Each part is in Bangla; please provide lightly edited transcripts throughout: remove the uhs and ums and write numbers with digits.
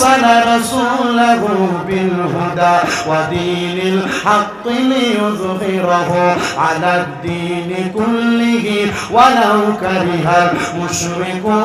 আরসালা রাসূলাহু বিল হুদা ওয়া দীনিল হাক্কি লিইয়ুযহিরাহু আলাদ দীনি কুল্লিহি ওয়ালাউ কারিহাল মুশরিকুন।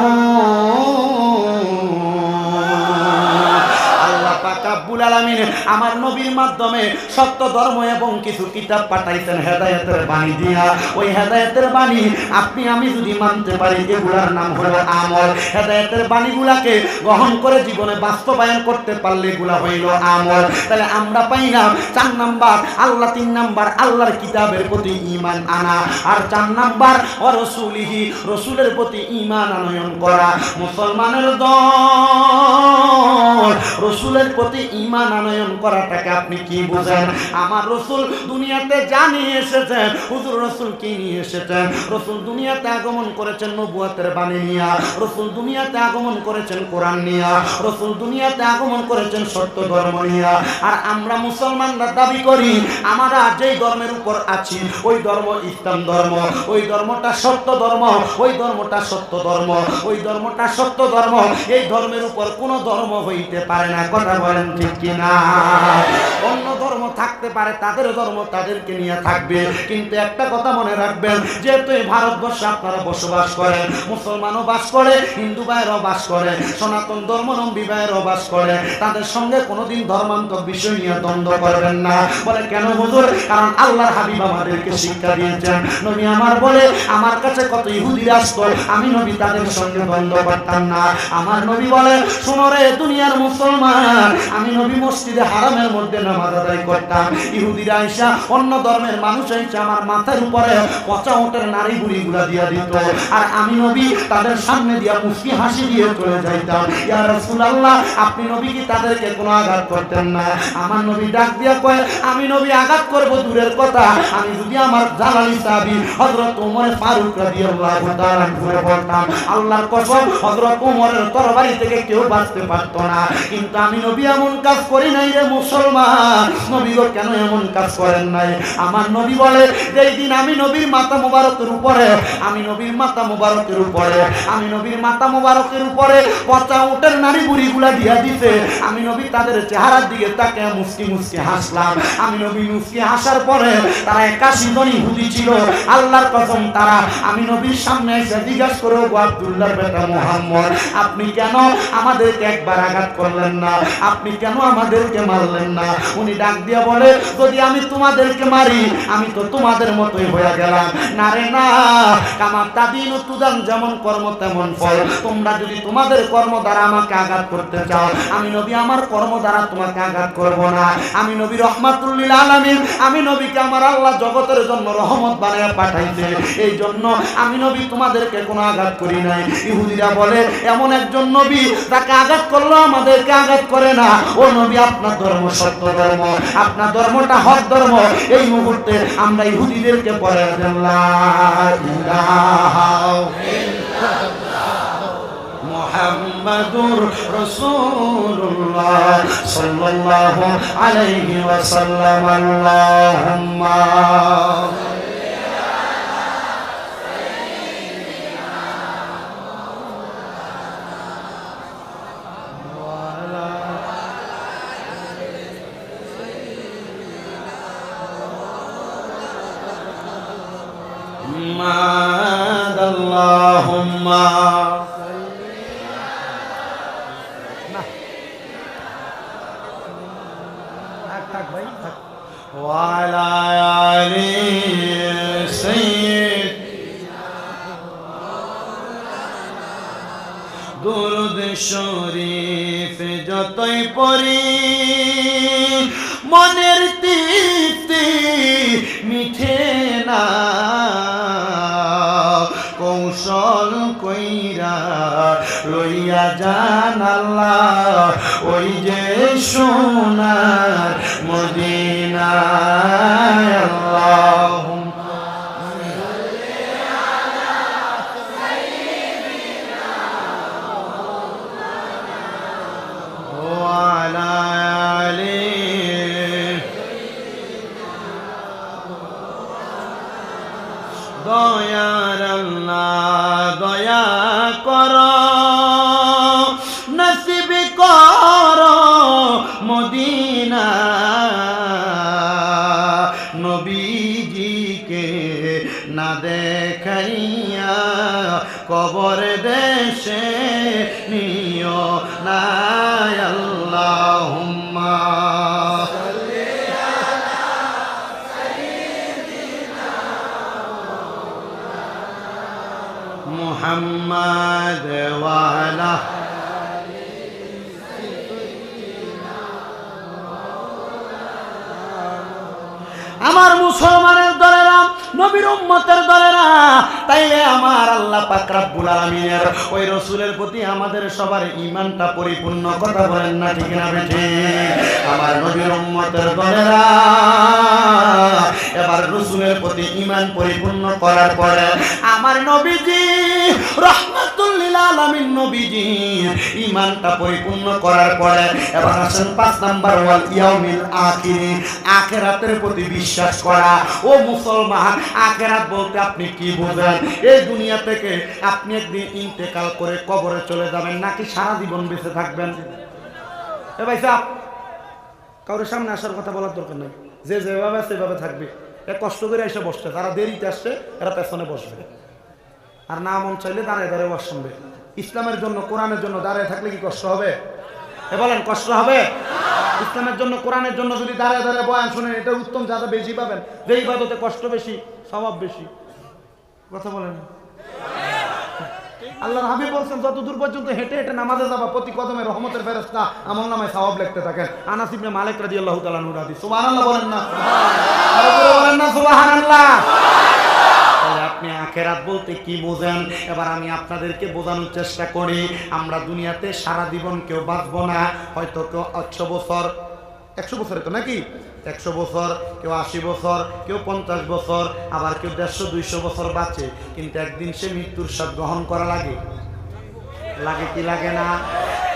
রব্বুল আলামিন আমার নবীর মাধ্যমে সত্য ধর্ম এবং কিছু কিতাব পাঠাইছেন হেদায়েতের বাণী দিয়া। ওই হেদায়েতের বাণী আপনি আমি যদি মানতে পারি, এগুলার নাম হলো আমল। হেদায়েতের বাণীগুলাকে গ্রহণ করে জীবনে বাস্তবায়ন করতে পারলে এগুলা হইল আমল। তাহলে আমরা পাই না 4 নাম্বার আল্লাহ, 3 নাম্বার আল্লাহর কিতাবের প্রতি ঈমান আনা, আর 4 নাম্বার ও রাসূলিহি, রাসূলের প্রতি ঈমান আনয়ন করা। মুসলমানের দল রাসূলের প্রতি ঈমান আনয়ন করাটাকে আপনি কি বুঝেন? আমার রাসূল দুনিয়াতে জানিয়ে এসেছেন, হুজুর রাসূল কি নিয়ে এসেছেন? রাসূল দুনিয়াতে আগমন করেছেন নবুয়তের বাণী নিয়ে, রাসূল দুনিয়াতে আগমন করেছেন কোরআন নিয়ে, রাসূল দুনিয়াতে আগমন করেছেন সত্য ধর্ম নিয়ে। আর আমরা মুসলমানরা দাবি করি আমরা যেই ধর্মের উপর আছি ওই ধর্ম ইসলাম ধর্ম, ওই ধর্মটা সত্য ধর্ম, ওই ধর্মটা সত্য ধর্ম, ওই ধর্মটা সত্য ধর্ম। এই ধর্মের উপর কোনো ধর্ম হইতে পারে না। কথা বলেন ঠিক কিনা? অন্য ধর্ম থাকতে পারে, তাদের ধর্ম তাদেরকে নিয়ে থাকবে, কিন্তু একটা কথা মনে রাখবেন, যেহেতু এই ভারতবর্ষে আপনারা বসবাস করেন, মুসলমানও বাস করে, হিন্দু ভাইয়েরাও বাস করে, সনাতন ধর্মাবলম্বী ভাইয়েরাও বাস করে, তাদের সঙ্গে কোনোদিন ধর্মান্তর বিষয় নিয়ে দ্বন্দ্ব করবেন না। বলে কেন হুজুর? কারণ আল্লাহর হাবিব আমাদেরকে শিক্ষা দিয়েছেন। নবী আমার বলে আমার কাছে কত ইহুদিরা আসতো, আমি নবী তাদের সঙ্গে দ্বন্দ্ব করতাম না। আমার নবী বলে শোনো রে দুনিয়ার মুসলমান, আমি নবী মসজিদে হারামের মধ্যে নামাজ আদায় করতাম, ইহুদিরা আইসা অন্য ধর্মের মানুষ আইসা আমার মাথার উপরে পচা ওটের নারী বুড়িগুলা দিয়া দিত, আর আমি নবী তাদের সামনে দিয়া মুস্কি হাসি দিয়ে চলে যাইতাম। ইয়া রাসূলুল্লাহ, আপনি নবী কি তাদেরকে কোনো আঘাত করতেন না? আমার নবী ডাক দিয়া কয় আমি নবী আঘাত করব দূরের কথা, আমি যদি আমার জালালি সাহাবী হযরত ওমর ফারুক রাদিয়াল্লাহু তাআলা ঘুরে বলতাম, আল্লাহর কসম হযরত ওমরের তরবারি থেকে কেউ বাঁচতে পারতো না। কিন্তু আমি নবী এমন কাজ করি নাই রে মুসলমান। নবী গো কেন এমন কাজ করেন নাই? আমার নবী বলে যেই দিন আমি নবীর মাথা মুবারকের উপরে, আমি নবীর মাথা মুবারকের উপরে, আমি নবীর মাথা মুবারকের উপরে পচা উটের নারী বুড়িগুলা দিয়া দিতে, আমি নবী তাদের চেহারার দিকে তাকে মুস্কি মুস্কি হাসলাম। আমি নবী মুস্কি হাসার পরে তারা 81 জন ইহুদি ছিল, আল্লাহর কসম তারা আমি নবীর সামনে এসে জিজ্ঞাসা করে গো আব্দুল্লাহর বেটা মুহাম্মদ, আপনি কেন আমাদেরকে একবার আঘাত করলেন না? আপনি কেন আমাদেরকে মারলেন না? উনি ডাক দিয়া বলে যদি আমি তোমাদেরকে মারি আমি তো তোমাদের মতোই হয়ে গেলাম। না রে না, কামার তাদিন তুদান, যেমন কর্ম তেমন ফল। তোমরা যদি তোমাদের কর্ম দ্বারা আমাকে আঘাত করতে চাও, আমি নবী আমার কর্ম দ্বারা তোমাকে আঘাত করব না। আমি নবী রহমাতুল লিল আলামিন, আমি নবীকে আমার আল্লাহ জগতের জন্য রহমত বানায় পাঠাইছে, এই জন্য আমি নবী তোমাদেরকে কোনো আঘাত করি নাই। ইহুদিরা বলে এমন একজন নবী তাকে আঘাত করলো আমাদেরকে আঘাত করে না। ও নবী আপনার ধর্ম সত্য ধর্ম, আপনার ধর্মটা হক ধর্ম। এই মুহূর্তে আমরা ইহুদিদেরকে পড়ে দেন লা ইলাহা ইল্লাল্লাহ মুহাম্মাদুর রাসূলুল্লাহ সাল্লাল্লাহু আলাইহি ওয়াসাল্লাম। আল্লাহুম্মা Allahumma wa ala ali sayyidina durud sharif যতই পড়ি মনের তৃপ্তি মিঠে না, কৌশল কইরা লইয়া যান আল্লাহ ওই যে সোনার মদিনা। আল্লাহুম্মা সাল্লি আলা সাইয়্যিদিনা ওয়া আলা আলি দয়ার আল্লাহ দয়া কর, নসিব কর নিও না আল্লাহুম্মা মুহাম্মাদ ওয়া আলা আমার মুসলমানের দলেরা নবীর উম্মতের দলেরা তাইলে আমার আল্লাহ পাক রব্বুল আলামিনের ওই রাসূলের প্রতি আমাদের সবার ঈমানটা পরিপূর্ণ কথা বলেন না ঠিক না বেঠিক আমার নবীর উম্মতের দলেরা এবার রাসূলের প্রতি ঈমান পরিপূর্ণ করার পরে আমার নবীজি রাহমাতুল লিল আলামিন নবীজি ঈমানটা পরিপূর্ণ করার পরে এবার আসেন 5 নাম্বার ওয়াল ইয়াউমিল আখির আখিরাতের প্রতি বিশ্বাস করা ও মুসলমান আখিরাত বলতে আপনি কি বুঝেন এই দুনিয়া থেকে আপনি একদিন ইন্তেকাল করে কবরে চলে যাবেন নাকি সারা জীবন বেঁচে থাকবেন এ ভাই সাহেব কারোর সামনে আসার কথা বলার দরকার নেই যে যেভাবে আছে সেভাবে থাকবে এ কষ্ট করে এসে বসছে যারা দেরিতে আসছে এরা পেছনে বসবে আর না মন চাইলে দাঁড়িয়ে দাঁড়িয়ে ওয়াজ শুনবে ইসলামের জন্য কোরআনের জন্য দাঁড়িয়ে থাকলে কি কষ্ট হবে এ বলেন কষ্ট হবে ইসলামের জন্য কোরআনের জন্য যদি দাঁড়িয়ে দাঁড়িয়ে বয়ান শুনেন এটা উত্তম যাতে বেশি পাবেন যে ইবাদতে কষ্ট বেশি স্বভাব বেশি কথা বলেন আল্লাহর হাবিব বলছেন যত দূর পর্যন্ত হেঁটে হেঁটে নামাজে যাবা প্রতি কদমে রহমতের ফেরেশতা আমলনামায় সওয়াব লিখতে থাকেন আনাস ইবনে মালিক রাদিয়াল্লাহু তাআলা আনহু হাদিস সুবহানাল্লাহ বলেন না বলেন না সুবহানাল্লাহ তাহলে আপনি আখিরাত বলতে কি বোঝেন এবার আমি আপনাদেরকে বোঝানোর চেষ্টা করি আমরা দুনিয়াতে সারা জীবন কেউ বাঁচবো না হয়তো কেউ 100 বছর 100 বছরে তো নাকি 100 বছর কেউ 80 বছর কেউ 50 বছর আবার কেউ 150-200 বছর বাঁচে কিন্তু একদিন সে মৃত্যুর স্বাদ গ্রহণ করা লাগে কি লাগে না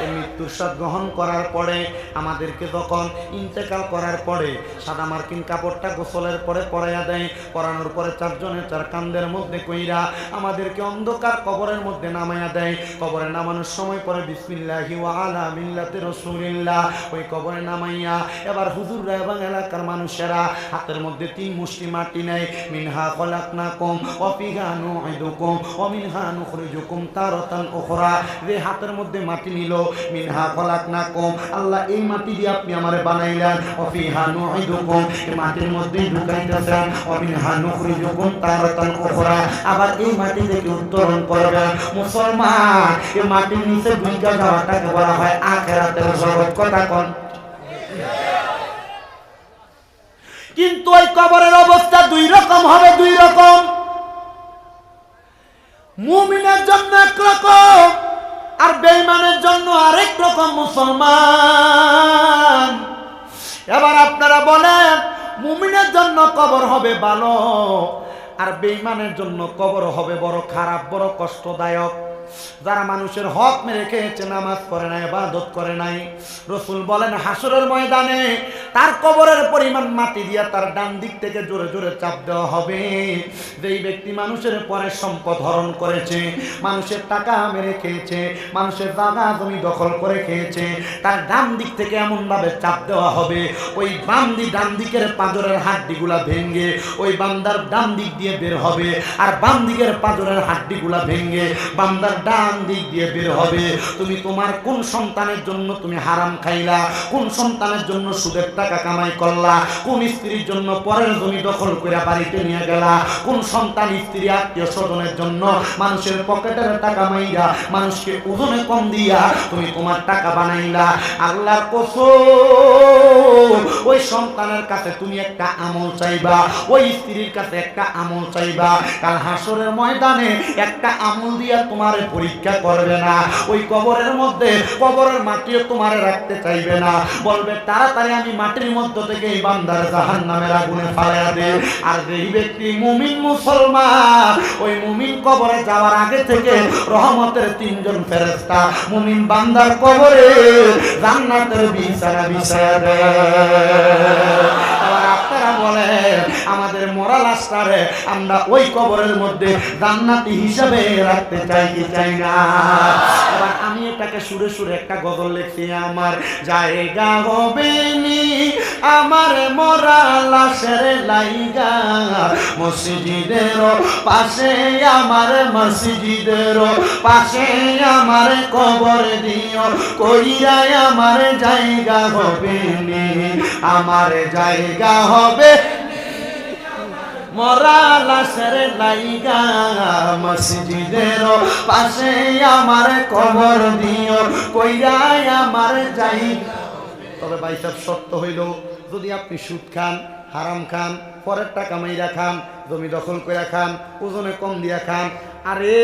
এই মৃত্যুর স্বাদ গ্রহণ করার পরে আমাদেরকে যখন ইন্তেকাল করার পরে সাদা মার্কিন কাপড়টা গোসলের পরে পরাইয়া দেয় পরানোর পরে 4 জনের 4 কান্দের মধ্যে কইরা আমাদেরকে অন্ধকার কবরের মধ্যে নামাইয়া দেয় কবরে নামানোর সময় পরে বিসমিল্লাহি ওয়া আলা মিল্লাতি রাসূলিল্লাহ ওই কবরে নামাইয়া এবার হুজুররা এবং এলাকার মানুষেরা হাতের মধ্যে 3 মুষ্টি মাটি নেয় মিনহা খলাকনাকুম ওয়া ফিহা নুঈদুকুম ওয়া মিনহা নুখরিজুকুম তারাতান উখরা যে হাতের মধ্যে মাটি নিল মিনহা খলাকনাকুম আল্লাহ এই মাটি দিয়ে আপনি আমারে বানাইলেন ওয়া ফিহা নুঈদুকুম এই মাটির মধ্যে ঢুকাইতেছেন ওয়া মিনহা নুখরিজুকুম তারাতান উখরা আবার এই মাটি থেকে উত্তরণ করবেন মুসলমান এই মাটির নিচে ঢুকে যাওয়াটাকে বলা হয় আখিরাতের জগৎ কথা কোন কিন্তু ওই কবরের অবস্থা 2 রকম হবে 2 রকম মুমিনের জন্য একরকম আর বেঈমানের জন্য আরেক রকম মুসলমান এবার আপনারা বলেন মুমিনের জন্য কবর হবে ভালো আর বেঈমানের জন্য কবর হবে বড় খারাপ বড় কষ্টদায়ক যারা মানুষের হক মেরে খেয়েছে নামাজ পড়ে নাই ইবাদত করে নাই রাসূল বলেন হাসরের ময়দানে তার কবরের পরিমাণ মাটি দিয়া তার ডান দিক থেকে জোরে জোরে চাপ দেওয়া হবে যেই ব্যক্তি মানুষের পরে সম্পদ হরণ করেছে মানুষের টাকা মেরে খেয়েছে মানুষের জায়গা জমি দখল করে খেয়েছে তার ডান দিক থেকে এমন ভাবে চাপ দেওয়া হবে ওই ডান দিকের পাঁজরের হাড্ডিগুলা ভেঙে ওই বান্দার ডান দিক দিয়ে বের হবে আর বাম দিকের পাঁজরের হাড্ডিগুলা ভেঙে বান্দার ডান দিক দিয়ে বের হবে তুমি তোমার কোন সন্তানের জন্য তুমি হারাম খাইলা কোন সন্তানের জন্য সুদের টাকা কামাই করলা কোন স্ত্রীর জন্য পরের জমি দখল করে বাড়িতে নিয়ে গেলা কোন সন্তান স্ত্রী আত্মীয় স্বজনের জন্য মানুষের পকেটের টাকা মাইরা মানুষকে ওজনে কম দিয়া তুমি তোমার টাকা বানাইলা আল্লাহর কসম ওই সন্তানের কাছে তুমি একটা আমল চাইবা ওই স্ত্রীর কাছে একটা আমল চাইবা কাল হাসরের ময়দানে একটা আমল দিয়া তোমার পরীক্ষা করবে না ওই কবরের মধ্যে কবরের মাটিও তোমারে রাখতে চাইবে না বলবে তাড়াতাড়ি আমি মাটির মধ্য থেকে এই বান্দার জাহান্নামের আগুনে ফালাইয়া দে আর যেই ব্যক্তি মুমিন মুসলমান ওই মুমিন কবরে যাওয়ার আগে থেকে রহমতের 3 জন ফেরেশতা মুমিন বান্দার কবরে জান্নাতের বিছানা বিছায়া দেয়। আবার আপনারা আপনারা বলেন আমাদের মরা লাশটারে আমরা ওই কবরের মধ্যে জান্নাতি হিসাবে রাখতে চাই কি চাই না? এবার আমি এটাকে সুরে সুরে একটা গজল লিখছি। আমার জায়গা হবে নি আমার মরা লাশের লাইগা, মসজিদের পাশে আমার মসজিদের পাশে আমার কবর দিও, কইরাই আমার জায়গা হবে নি, আমার জায়গা হবে মরা লাশের লাইগা, মসজিদের পাশে আমার কবর দিও, কইরাই আমার জায়গা। তবে ভাই সাহেব সত্য হইল যদি আপনি সুদ খান, হারাম খান, পরের টাকা মাইরা খান, জমি দখল করে খান, ওজনে কম দিয়া খান, আরে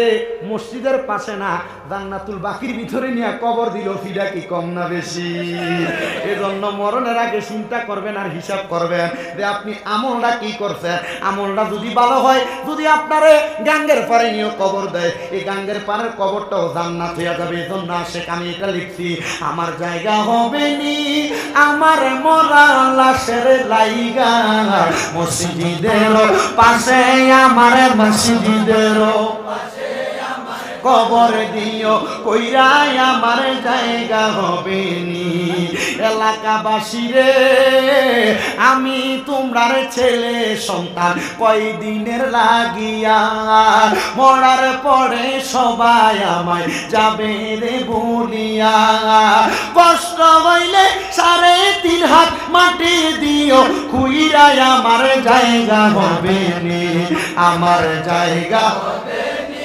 মসজিদের পাশে না জান্নাতুল বাকির ভিতরে নিয়ে কবর দিল, ফিডা কি কম না বেশি? এজন্য মরণের আগে চিন্তা করবেন আর হিসাব করবেন যে আপনি আমলটা কি করছেন। আমলটা যদি ভালো হয়, যদি আপনারে গাঙ্গের পারে নিয়ে কবর দেয়, এই গাঙ্গের পাড়ের কবরটাও জান্নাত হয়ে যাবে। এজন্য আশেক আমি এটা লিখছি, আমার জায়গা হবে নি আমার মরা লাশের লাইগা, মসজিদের পাশে আমার মসজিদের কবর দিও, কইরাই আমার জায়গা হবে নি। এলাকাবাসী রে আমি তোমরার ছেলে সন্তান কয়দিনের লাগিয়া, মরার পরে সবাই আমায় যাবে রে বলিয়া, কষ্ট হইলে 3.5 হাত মাটি দিও, কইরাই আমার জায়গা হবে নি, আমার জায়গা হবে নি,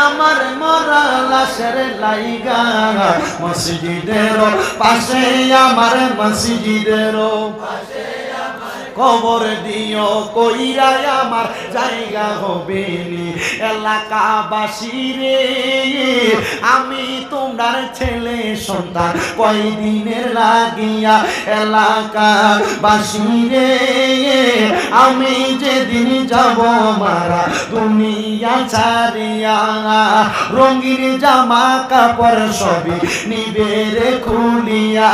আমার মরা লাশের লাইগা, মসজিদের পাশে আমার মসজিদের পাশে কবর দিও, কইরাই আমার জায়গা হবে নি। এলাকাবাসী রে আমি তোমার ছেলে সন্তান কয়দিনের লাগিয়া, এলাকাবাসী রে আমি যেদিন যাব মারা দুনিয়া ছাড়িয়া, রঙিন জামা কাপড় সবই নিবে রে খুলিয়া,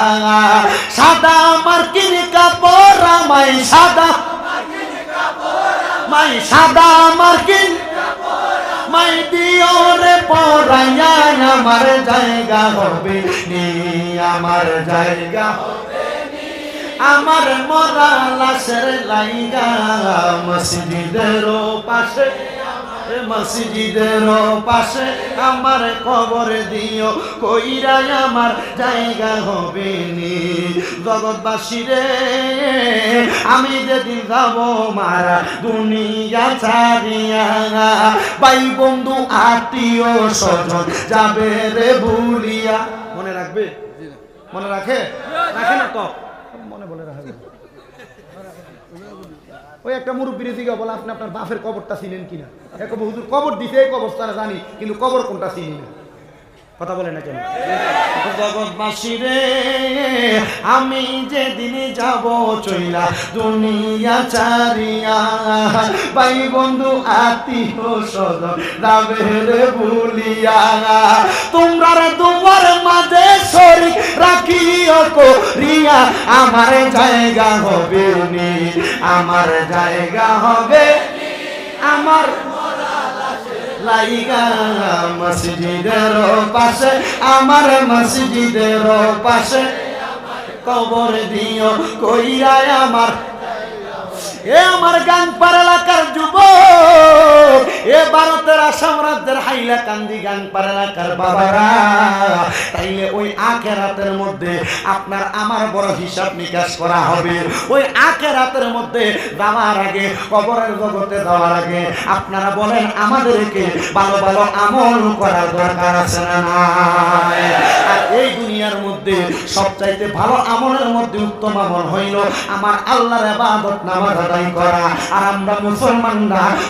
সাদা মার্কিন কাপড় আমায় সাদা মাই সাদা মার্কিন মাই দিও রে পরাইয়া, আমার জায়গা হবে নি, আমার জায়গা হবে নি, আমার মরা লাশের লাইগা, মসজিদের পাশে মসজিদের পাশে আমার কবর দিও, কইরাই আমার জায়গা হবে নি। জগৎবাসী রে আমি যেদিন যাব মারা দুনিয়া ছাড়িয়া, ভাই বন্ধু আত্মীয় স্বজন যাবে রে ভুলিয়া। মনে রাখবে? মনে রাখে? রাখে না তো? মনে বলে রাখবে। ওই একটা মুরব্বীর দিকে বলে আপনি আপনার বাপের কবরটা চিনেন কিনা? এখন হুজুর কবর দিতে কবরস্থানে জানি, কিন্তু কবর কোনটা চিনি না। কথা বলে না কেন? জগৎবাসী রে আমি যেদিন যাব চইলা দুনিয়া ছাড়িয়া, ভাই বন্ধু আত্মীয় স্বজন যাবে রে ভুলিয়া, তোমরা দুয়ার মাঝে শরীক রাখিও করিয়া, আমার জায়গা হবে নি, আমার জায়গা হবে আমার লাইগা, মসজিদের পাশে আমার মসজিদের পাশে কবর দিও, কইরাই আমার এ আমার গাংপাড়া এলাকার যুবক, এ ভারতের আসাম রাজ্যের হাইলাকান্দি গাংপাড়া এলাকার বাবারা, তাইলে ওই আখেরাতের মধ্যে আপনার আমার বড় হিসাব নিকাশ করা হবে। ওই আখেরাতের মধ্যে যাওয়ার আগে, কবরের জগতে যাওয়ার আগে আপনারা বলেন আমাদেরকে ভালো ভালো আমল করার দরকার আছে না নাই? আর এই দুনিয়ার মধ্যে সবচাইতে ভালো আমলের মধ্যে উত্তম আমল হইল আমার আল্লাহর ইবাদত নামাজ আদায় করা। আর আমরা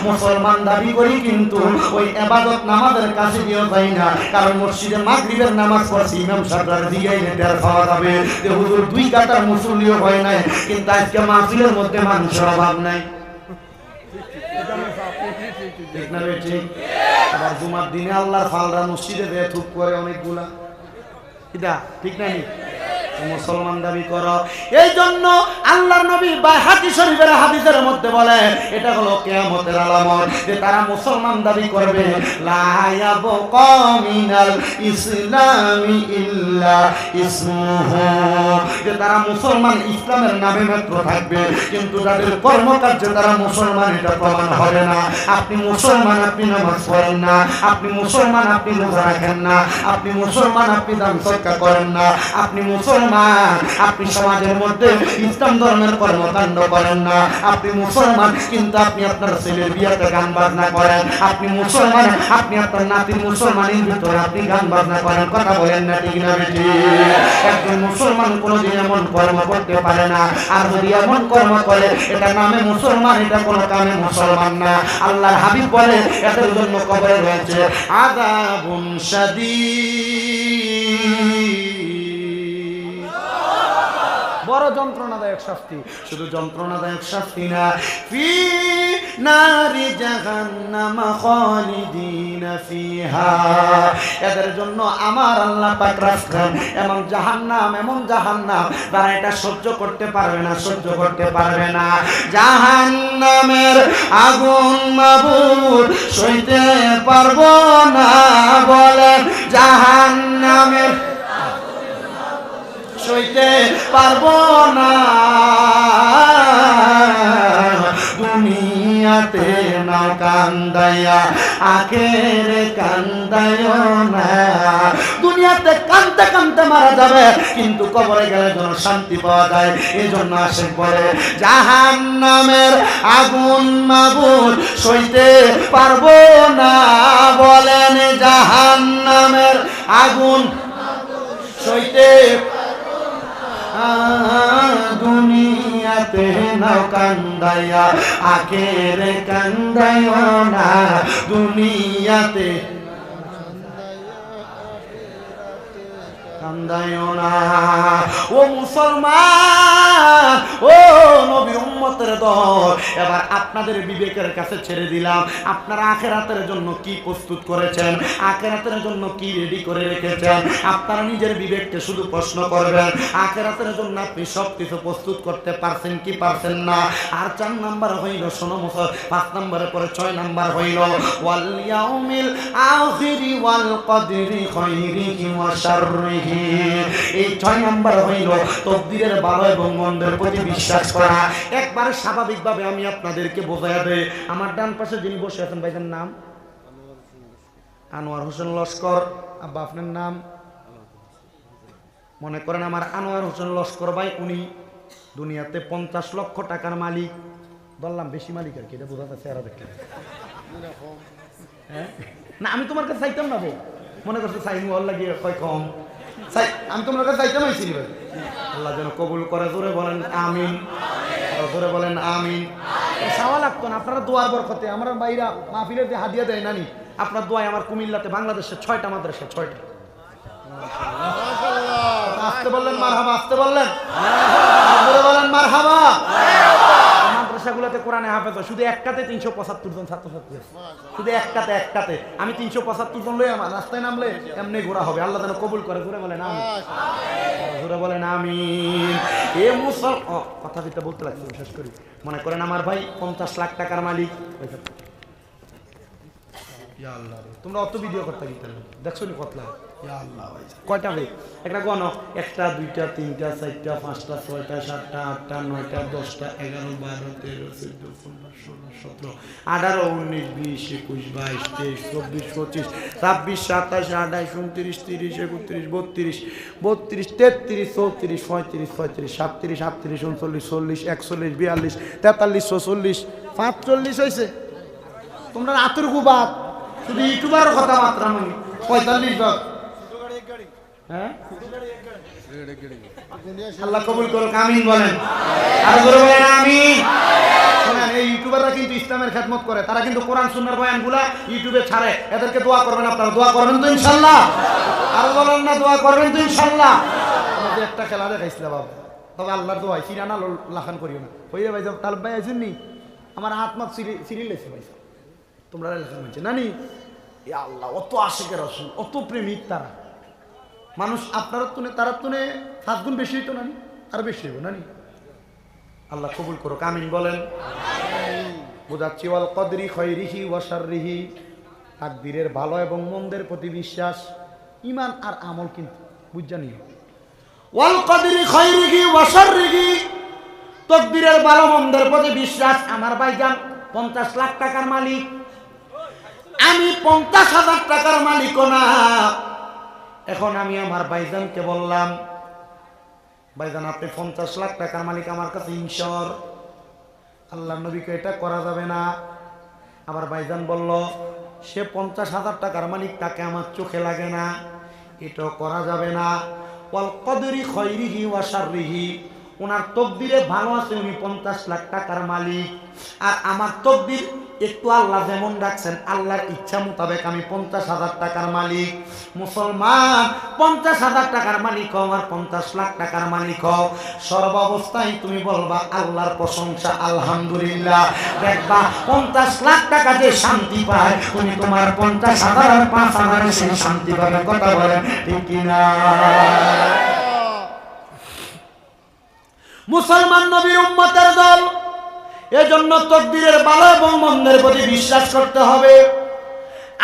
মুসলমান দাবি করি, কিন্তু ওই ইবাদত নামাজের কাছে দিয়েও যাই না, কারণ মসজিদে মাগরিবের নামাজ পড়ছি ইমাম সাহেবের দিকে নেটার খাওয়া যাবে যে হুজুর 2 কাটার মুসল্লিও হয় নাই, কিন্তু আজকে মাহফিলের মধ্যে মানুষের অভাব নাই। ঠিক না ঠিক? আবার জুমার দিনে আল্লাহর ফালরা মসজিদে বেয়ে থুপ করে অনেকগুলা, এটা ঠিক না? মুসলমান দাবি করো। এই জন্য আল্লাহর নবী বাইহাকি শরীফের হাদিসের মধ্যে বলে এটা হলো কিয়ামতের আলামত যে তারা মুসলমান দাবি করবে, লা ইয়াবকা মিনাল ইসলামি ইল্লা ইসমুহু, যে তারা মুসলমান ইসলামের নামে মাত্র থাকবে, কিন্তু তাদের কর্মকার্যে তারা মুসলমান এটা প্রমাণ হবে না। আপনি মুসলমান, আপনি নামাজ পড়েন না, আপনি মুসলমান, আপনি রোজা রাখেন না, আপনি মুসলমান, আপনি দান সদকা করেন না, আপনি মুসলমান, আপনি সমাজের মধ্যে ইসলাম ধর্মের কর্মকাণ্ড করেন না, আপনি মুসলমান কিন্তু আপনি আপনার ছেলের বিয়েতে গান বাজনা করেন, আপনি মুসলমান, আপনি আপনার নাতির মুসলমানের ভিতরে আপনি গান বাজনা করেন। কথা বলেন না ঠিক না বেটি? একজন মুসলমান কোনোদিন এমন কর্ম করতে পারে না, আর যদি এমন কর্ম করে এটা নামে মুসলমান, এটা কোনো কামে মুসলমান না। আল্লাহর হাবিব বলে এদের জন্য কবরে রয়েছে আযাবুন শাদীদ, বড় যন্ত্রণাদায়ক শাস্তি। শুধু যন্ত্রণাদায়ক শাস্তি না, ফি নারি জাহান্নাম খালিদিনা ফিহা, এদের জন্য আমার আল্লাহ পাক রাখছেন এমন জাহান্নাম, এমন জাহান্নাম তারা এটা সহ্য করতে পারবে না, সহ্য করতে পারবে না। জাহান্নামের আগুন মাবুদ সইতে পারবো না, বলেন জাহান্নামের সইতে পারবো না, দুনিয়াতে না কান্দাইয়া আখেরে কান্দাইও না। দুনিয়াতে কান্দতে কান্দতে মারা যাবে, কিন্তু কবরে গেলে যেন শান্তি পাওয়া যায়। এই জন্য আশিক বলে জাহান্নামের আগুন মাবুদ সইতে পারবো না, বলেন জাহান্নামের আগুন সইতে দুনিয়াতে না কান্দাইয়া আখেরে কান্দাইও না, দুনিয়াতে কান্দাইও না। ও মুসলমান, ও নবীর উম্মতের দল, এবার আপনাদের বিবেকের কাছে ছেড়ে দিলাম, আপনারা আখিরাতের জন্য কি প্রস্তুত করেছেন, আখিরাতের জন্য কি রেডি করে রেখেছেন। আপনারা নিজের বিবেককে শুধু প্রশ্ন করবেন, আখিরাতের জন্য আপনি সব কিছু প্রস্তুত করতে পারছেন কি পারছেন না। আর 4 নাম্বার হইল, শোনো মুসল, 5 নাম্বারের পরে 6 নাম্বার হইল ওয়াল ইয়াউমিল আখিরি ওয়াল কদরি খাইরিহি ওয়া শাররিহি। এই 6 নাম্বার হইল তকদিরের ভালো এবং মন্দের প্রতি বিশ্বাস করা। একবারে স্বাভাবিকভাবে আমি আপনাদেরকে বোঝাইয়া দেই। আমার ডান পাশে যিনি বসে আছেন ভাইজান নাম আনোয়ার হোসেন লস্কর। আব্বা আপনার নাম? মনে করেন আমার আনোয়ার হোসেন লস্কর ভাই, উনি দুনিয়াতে 50 লক্ষ টাকার মালিক। বললাম বেশি মালিক আর কি, এটা বোঝা যাচ্ছে চেহারা দেখলে। হ্যাঁ না, আমি তোমার কাছে চাইতাম না, মনে করছো চাই মহল লাগিয়ে কয় কম চাই, আমি তোমার কাছে চাইতাম আইছি। আল্লাহ যেন কবুল করে, জোরে বলেন আমিন, জোরে বলেন আমিন। চাওয়া লাগতো না, আপনারা দোয়ার বরকতে। আমার ভাইরা মাহফিলের যে হাদিয়া দেয় নানি, আপনার দোয়ায় আমার কুমিল্লাতে বাংলাদেশে 6টা মাদ্রাসা, 6টা। আসতে বললেন মারহাবা, আসতে বললেন, জোরে বলেন মারহাবা। মাদ্রাসাগুলোতে কোরআনে হাফেজ শুধু একটাতে 375 জন ছাত্রছাত্রী আছে, শুধু একটাতে। আমি 375 জন লই আমার রাস্তায় নামলে এমনি ঘোরা হবে। আল্লাহ যেন কবুল করে, জোরে বলেন আমিন, জোরে বলেন আমিন। এ মুসল কথা যেটা বলতে লাগছে শেষ করি। মনে করেন আমার ভাই 50 লাখ টাকার মালিক। ইয়া আল্লাহ, তোমরা অত ভিডিও করতে গিয়ে দেখছো নি কত লাখ? ইয়া আল্লাহ, কয়টা ভাই একটা গণ? 1টা 2টা 3টা 4টা 5টা 6টা 7টা 8টা 9টা 10টা 11 12 13 14 15 16 17 18 19 20 21 22 23 24 25 26 27 28 29 30 31 32 33 33 34 35 36 37 38 39 40 41 42 43 44 45 হয়েছে। তোমরা আতর গুবাদ শুধু ইউটিউবার কথা মাত্রা নয়, 45 ভাগ। হ্যাঁ আল্লাহ কবুল করুক, আমিন বলেন, আর জোরে বলেন আমিন। শুনেন, এই ইউটিউবাররা কিন্তু ইসলামের খেদমত করে, তারা কিন্তু কোরআন সুন্নাহর বয়ানগুলা ইউটিউবে ছাড়ে। এদেরকে দোয়া করবেন, আপনারা দোয়া করবেন তো ইনশাআল্লাহ? আর বলেন না দোয়া করবেন তো ইনশাআল্লাহ? আমাদের একটা খেলা দেখাইছিল বাবা, তবে আল্লাহর দোয়াই সিরানা লাখান করিও না। হইরে ভাই যাব তালব ভাই আছেন নি, আমার হাত মাত সিরিল লেছে ভাই, তোমরা লেখা হয়েছে নানি। আল্লাহ, অত আশিকের রসুল, অত প্রেমিক তারা। মানুষ আপনার তুনে তারা তুনে 7 গুণ বেশি হইতো না, আর বেশি হইব না। আল্লাহ কবুল করুক, আমিন বলেন। বুঝাচ্ছি, ওয়াল কদরি খায়রিহি ওয়া শাররিহি, তাকদীরের ভালো এবং মন্দের প্রতি বিশ্বাস, ঈমান আর আমল কিন্তু বুঝা নিও। ওয়াল কদরি খায়রিহি ওয়া শাররিহি, তাকদীরের ভালো মন্দের প্রতি বিশ্বাস। আমার ভাইজান 50 লাখ টাকার মালিক, আমি 50,000 টাকার মালিকও না। এখন আমি আমার ভাইজানকে বললাম, ভাইজান আপনি 50 লাখ টাকার মালিক, আমার কাছে ইনশর। আল্লাহর নবীকে এটা করা যাবে না। আমার ভাইজান বলল সে 50,000 টাকার মালিক, তাকে আমার চোখে লাগে না, এটাও করা যাবে না। ওয়াল কদরি খায়রিহি ওয়া শাররিহি, ওনার তকদিরে ভালো আছে, উনি 50 লাখ টাকার মালিক, আর আমার তকদির একটু আল্লাহ যেমন রাখছেন, আল্লাহর ইচ্ছা মোতাবেক আমি 50,000 টাকার মালিক। মুসলমান 50,000 টাকার মালিক হও, আমার 50 লাখ টাকার মালিক হও, সর্বাবস্থায় তুমি বলবা আল্লাহর প্রশংসা, আলহামদুলিল্লাহ। দেখবা 50 লাখ টাকা যে শান্তি পায়, তুমি তোমার 50,000 আর 5,000 সেই শান্তি পাবে। কথা বলেন ঠিক কিনা? মুসলমান নবীর উম্মতের দল, এজন্য তাকদীরের ভালো এবং মন্দের প্রতি বিশ্বাস করতে হবে।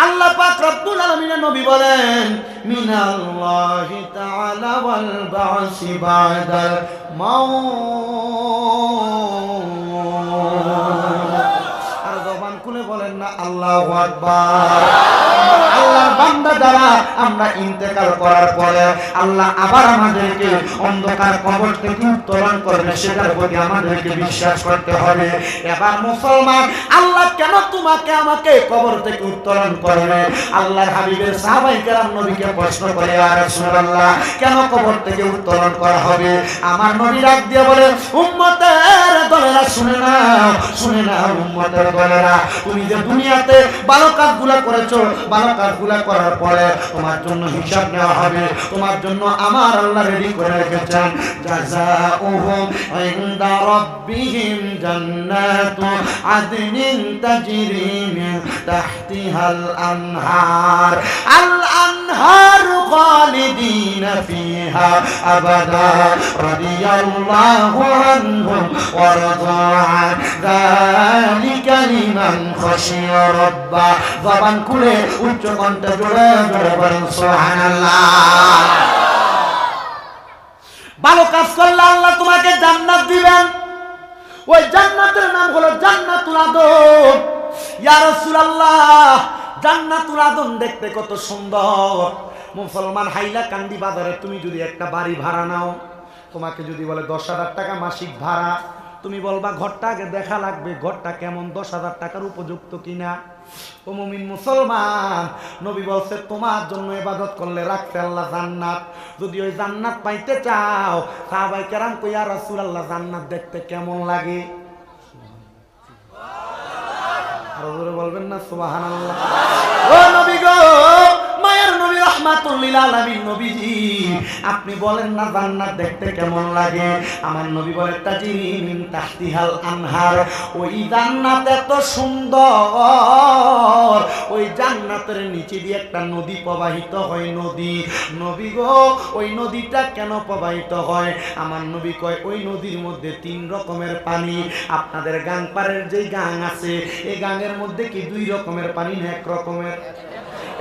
আল্লাহ পাক রব্বুল আলামিনের নবী বলেন, মিনাল্লাহি তাআলা ওয়াল বা'সি বা'দাল মাউত। আর জবান খুলে বলেন না আল্লাহু আকবার। আল্লাহর বান্দা যারা আমরা ইন্তেকাল করার পরে আল্লাহ আবার আমাদেরকে অন্ধকার কবর থেকে উত্তোলন করবে, সেটার প্রতি আমাদেরকে বিশ্বাস করতে হবে। এবার মুসলমান, আল্লাহ কেন তোমাকে আমাকে কবর থেকে উত্তোলন করবে? আল্লাহর হাবিবের সাহাবায়ে কেরাম নবীকে প্রশ্ন করে, ইয়া রাসূলুল্লাহ কেন কবর থেকে উত্তোলন করা হবে? আমার নবী ডাক দিয়ে বলে, উম্মতের দলেরা শুনে নাও, শুনে নাও উম্মতের দলেরা, তুমি যে দুনিয়াতে ভালো কাজগুলো করেছো, ভালো কাজগুলো করার পরে তোমার জন্য হিসাব নেওয়া হবে। তোমার জন্য আমার আল্লাহ রেডি করে রেখেছেন, জাযাউহুম ইনদা রাব্বিহিম জান্নাতু আদনিন তাজরি মিন তাহতিহাল আনহার, আল আনহার খালিদিনা ফিহা আবাদা রাদিয়াল্লাহু আনহুম ওয়া রাদু আন যালিকা লিমান খাশিয়া রাব্বা। জবান খুলে উচ্চ কণ্ঠে জোরে জোরে বলেন সুবহানাল্লাহ। ভালো কাজ করলে আল্লাহ তোমাকে জান্নাত দিবেন। ওই জান্নাতের নাম হলো জান্নাতুল আদন। ইয়া রাসূলুল্লাহ, জান্নাতুল আদন দেখতে কত সুন্দর। মুসলমান, হাইলাকান্দি বাজারে তুমি যদি একটা বাড়ি ভাড়া নাও, তোমাকে যদি বলে 10,000 টাকা মাসিক ভাড়া, তুমি বলবা ঘরটা আগে দেখা লাগবে, ঘরটা কেমন, 10,000 টাকার উপযুক্ত কিনা। ও মুমিন মুসলমান, নবী বলছে তোমার জন্য ইবাদত করলে রাখতে আল্লাহ জান্নাত। যদি ওই জান্নাত পাইতে চাও, সাহাবায়ে কেরাম কই, ইয়া রাসূলুল্লাহ জান্নাত দেখতে কেমন লাগে? আর জোরে বলবেন না সুবহানাল্লাহ। ও নবী গো, মায়ের নবী রাহমাতুল লিল আলামিন নবীজি, আপনি বলেন না জান্নাত দেখতে কেমন লাগে? আমার নবী বলে, তাজরি মিন তাহতিহাল আনহার, ওই জান্নাত এত সুন্দর, ওই জান্নাতের নিচে দিয়ে একটা নদী প্রবাহিত হয়। নদী, নবী গো, ওই নদীটা কেন প্রবাহিত হয়? আমার নবী কয়, ওই নদীর মধ্যে 3 রকমের পানি। আপনাদের গাং পাড়ের যে গাং আছে, এই গাঙের মধ্যে কি 2 রকমের পানি না 1 রকমের?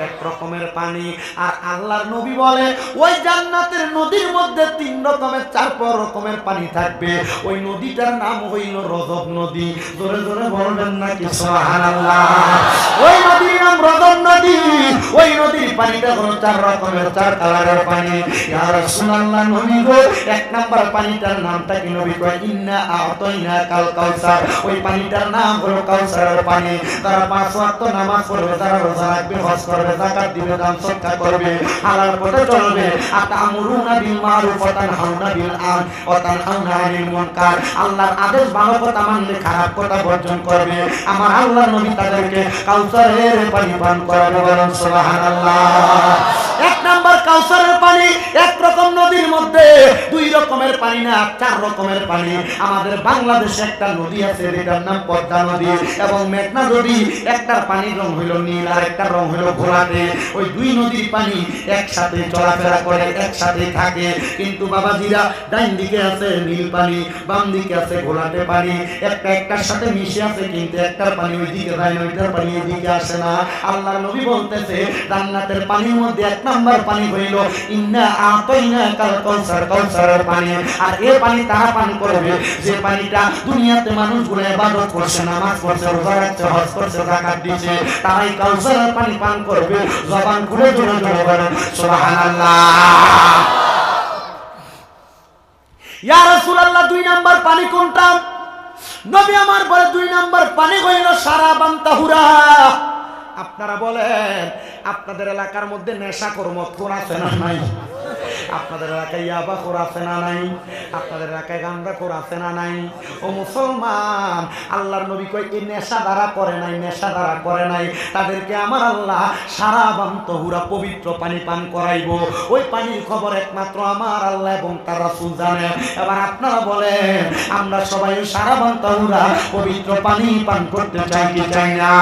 1 রকমের পানি। আর আল্লাহর নবী বলে, ওই জান্নাতের নদীর মধ্যে 3 রকমের 4 রকমের পানি থাকবে। ওই নদীটার নাম হইল রজব নদী। জোরে জোরে বলবেন নাকি সুবহানাল্লাহ? ওই নদীর নাম রজব নদী। ওই নদীর পানিটা হলো 4 রকমের, 4 কালারের পানি। ইয়া রাসূলুল্লাহ, নবী গো, 1 নাম্বার পানিটার নামটা কি? নবী কয়, ইন্না আ'তাইনা কাল কাউসার। ওই পানিটার নাম হলো কাউসারের পানি। তারা 5 ওয়াক্ত নামাজ পড়বে, তারা রোজা রাখবে, হজ করবে, যাকাত দিবে, দান সদকা করবে, হালাল পথে চলবে। আতামুরুনা বিল মারুফ ওয়া তানহাউনা বিল ওয়া তানহাউনা আনিল মুনকার। আল্লাহর আদেশ ভালো কথা মানলে খারাপ কথা বর্জন করবে। আমার আল্লাহর নবী তাদেরকে কাউসারের পানি পান করাবে। বলেন সুবহানাল্লাহ। 1 নাম্বার কাউসারের পানি, 1 রকম নদীর মধ্যে 2 রকমের পানি না, 4 রকমের পানি। আমাদের বাংলাদেশে একটা নদী আছে যেটার নাম পদ্মা নদী এবং মেঘনা নদী। একটার পানির রং হইল নীল আর একটার রং হইল ঘোলাটে। ওই 2 নদীর পানি একসাথে চলাফেরা করে, একসাথে থাকে। কিন্তু বাবাজিরা, ডাইন দিকে আছে নীল পানি, বাম দিকে আছে ঘোলাটে পানি। একটার সাথে মিশে আছে, কিন্তু একটার পানি ওই দিকে যায় না, ওইটার পানি এদিকে আসে না। আল্লাহর নবী বলতেছে জান্নাতের পানির মধ্যে 1 নাম্বার পানি হইল ইন্না আতাইনাকাল কাউসার, কাউসারের পানি। আর এই পানি তারা পান করবে যে পানিটা দুনিয়াতে মানুষগুলো ইবাদত করছে, নামাজ পড়ছে, রোজা রাখছে, হজ করছে, যাকাত দিচ্ছে, তারাই কাউসারের পানি পান করবে। জবান খুলে জোরে জোরে বলেন সুবহানাল্লাহ। ইয়া রাসূলুল্লাহ, 2 নাম্বার পানি কোনটা? নবী আমার বলে 2 নাম্বার পানি হইল শারাবান তাহুরা। আপনারা বলেন আপনাদের এলাকার মধ্যে নেশাখোর মদখোর আছে না নাই? আপনাদের এলাকায় ইয়াবাখোর আছে না নাই? আপনাদের এলাকায় গাঁজাখোর আছে না নাই? ও মুসলমান, আল্লাহর নবী কয় এই নেশা দ্বারা করে নাই, নেশা দ্বারা করে নাই, তাদেরকে আমার আল্লাহ শারাবান তাহুরা পবিত্র পানি পান করাইব। ওই পানির খবর একমাত্র আমার আল্লাহ এবং তার রাসূল জানে। এবার আপনারা বলেন আমরা সবাই শারাবান তাহুরা পবিত্র পানি পান করতে চাই কি চাই না?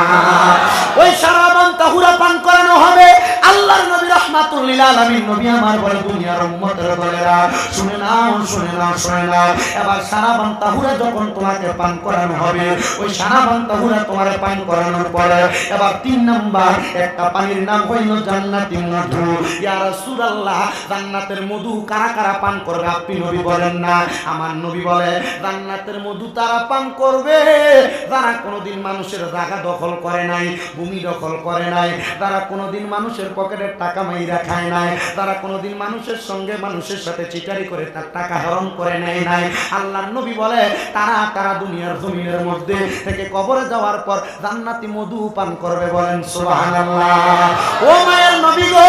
ওই শারাবান তাহুরা পান করানো হবে। আল্লাহর নবী রাহমাতুল লিল আলামিন নবী আমার বলে দুনিয়ার উম্মতের বলেরা শুনে নাও, শুনে নাও, শুনে নাও। এবার শারাবান তাহুরা যখন তোমাকে পান করানো হবে, ওই শারাবান তাহুরা তোমারে পান করানোর পরে এবার 3 নাম্বার একটা পানির নাম হইল জান্নাতি মধু। ইয়া রাসূলুল্লাহ, জান্নাতের মধু কারা কারা পান করবে আপনি নবী বলেন না? আমার নবী বলে জান্নাতের মধু তারা পান করবে যারা কোনোদিন মানুষের জায়গা দখল করে নাই, ভূমি দখল করে নাই, যারা কোনোদিন মানুষের পকেটের টাকা মাইরা খায় নাই, যারা কোনোদিন মানুষের সঙ্গে মানুষের সাথে চিটারি করে তার টাকা হরণ করে নেয় নাই। আল্লাহর নবী বলে তারা দুনিয়ার জমিনের মধ্যে থেকে কবরে যাওয়ার পর জান্নাতি মধু পান করবে। বলেন সুবহানাল্লাহ। ও মায়ের নবী গো,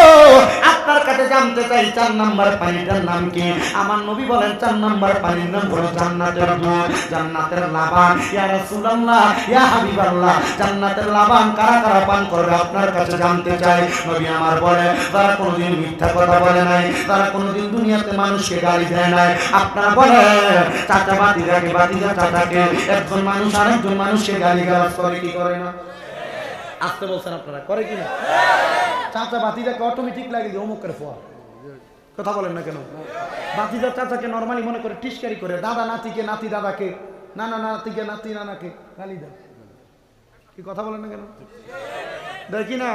আপনার কাছে জানতে চাই 4 নাম্বার পানিটার নাম কি? আমার নবী বলেন 4 নাম্বার পানির নাম হলো জান্নাতের দুধ, জান্নাতের লাবান। ইয়া রাসূলুল্লাহ, ইয়া হাবিবাল্লাহ, জান্নাতের লাবান কারা কারা পান করবে আপনার কাছে জানতে চাই। নবী আমার বলে যারা কোনোদিন মিথ্যা কথা বলে নাই, তারা কোনোদিন দুনিয়াতে মানুষকে গালি দেয় নাই। আপনারা বলে চাচা বাতিজাকে, বাতিজা চাচাকে, একজন মানুষ আরেকজন মানুষকে গালিগালাজ করে কি করে না? আসতে বলছেন আপনারা, করে কি না? চাচা বাতিজাকে অটোমেটিক লাগে যে অমুকের ফোয়া। কথা বলেন না কেন? বাতিজা চাচাকে নরমালি মনে করে টিস্কারি করে, দাদা নাতিকে, নাতি দাদাকে, নানা নাতিকে, নাতি নানাকে গালি দেয়। কি কথা বলেন না কেন? দেখি না,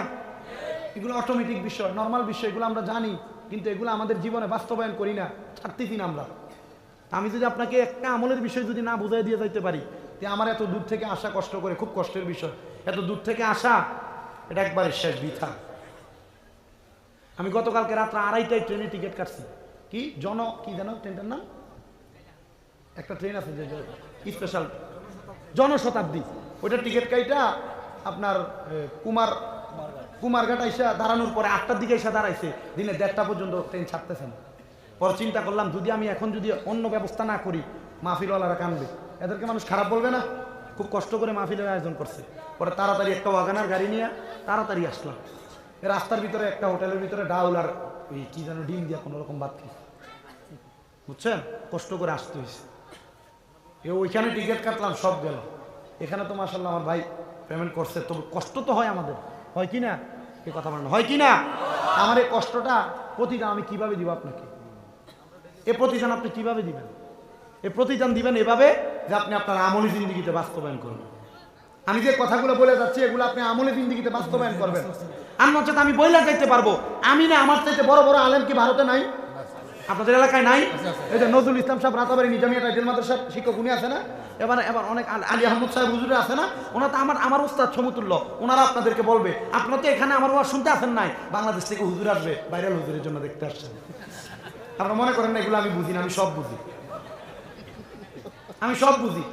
এগুলো অটোমেটিক বিষয়, নর্মাল বিষয়, এগুলো আমরা জানি, কিন্তু এগুলো আমাদের জীবনে বাস্তবায়ন করি না, ছাড়তেছি না আমরা। আমি যদি আপনাকে একটা আমলের বিষয় যদি না বুঝাই দিয়ে যাইতে পারি, যে আমার এত দূর থেকে আসা কষ্ট করে, খুব কষ্টের বিষয়, এত দূর থেকে আসা এটা একবারে শেষ বৃথা। আমি গতকালকে রাত্রে 2:30টায় ট্রেনে টিকিট কাটছি। কি কি জানো ট্রেনটার নাম? একটা ট্রেন আছে যে স্পেশাল জনশতাব্দী, ওইটার টিকিট কাইটা আপনার কুমারঘাট আইসা দাঁড়ানোর পরে 8টার দিকে এসে দাঁড়াইছে, দিনে 1:30টা পর্যন্ত ট্রেন ছাড়তেছে না। পরে চিন্তা করলাম যদি আমি এখন যদি অন্য ব্যবস্থা না করি, মাহফিলওয়ালারা কানবে, এদেরকে মানুষ খারাপ বলবে না? খুব কষ্ট করে মাহফিলের আয়োজন করছে। পরে তাড়াতাড়ি একটা ওয়াগানার গাড়ি নিয়ে তাড়াতাড়ি আসলাম। রাস্তার ভিতরে একটা হোটেলের ভিতরে ডাউল আর ওই কি যেন ডিম দিয়া কোনো রকম ভাত খেয়েছি, বুঝছেন? কষ্ট করে আসতে হয়েছে। ওইখানে টিকিট কাটলাম, সব গেল। এখানে তো মাশাআল্লাহ আমার ভাই পেমেন্ট করছে, তবে কষ্ট তো হয় আমাদের, হয় কি না? এই কথা বলেন, হয় কি না? আমার এই কষ্টটা প্রতিদান আমি কিভাবে দিব আপনাকে? এ প্রতিদান আপনি কিভাবে দিবেন? এ প্রতিদান দিবেন এভাবে যে আপনি আপনার আমলি জিন্দিগিতে বাস্তবায়ন করবেন। আমি যে কথাগুলো বলে যাচ্ছি এগুলো আপনি আমলি জিন্দিগিতে বাস্তবায়ন করবেন। আর নচেত আমি বইলা যাইতে পারবো, আমি না আমার চাইতে বড় বড় আলেম কি ভারতে নাই? আপনাদের এলাকায় নাই? এই যে নজরুল ইসলাম সাহেব রাতাবাড়ি নিজামিয়া টাইটেল মাদ্রাসার শিক্ষক, উনি আছে না? এবার অনেক আলী আহমদ সাহেব হুজুরে আছে না? ওনারা তো আমার উস্তাদ সমতুল্য। ওনারা আপনাদেরকে বলবে আপনারা তো এখানে আমার ওয়াজ শুনতে আসেন নাই, বাংলাদেশ থেকে হুজুর আসবে, ভাইরাল হুজুরের জন্য দেখতে আসছেন। আপনারা মনে করেন না এগুলো আমি বুঝি না? আমি সব বুঝি, আমি সব বুঝি।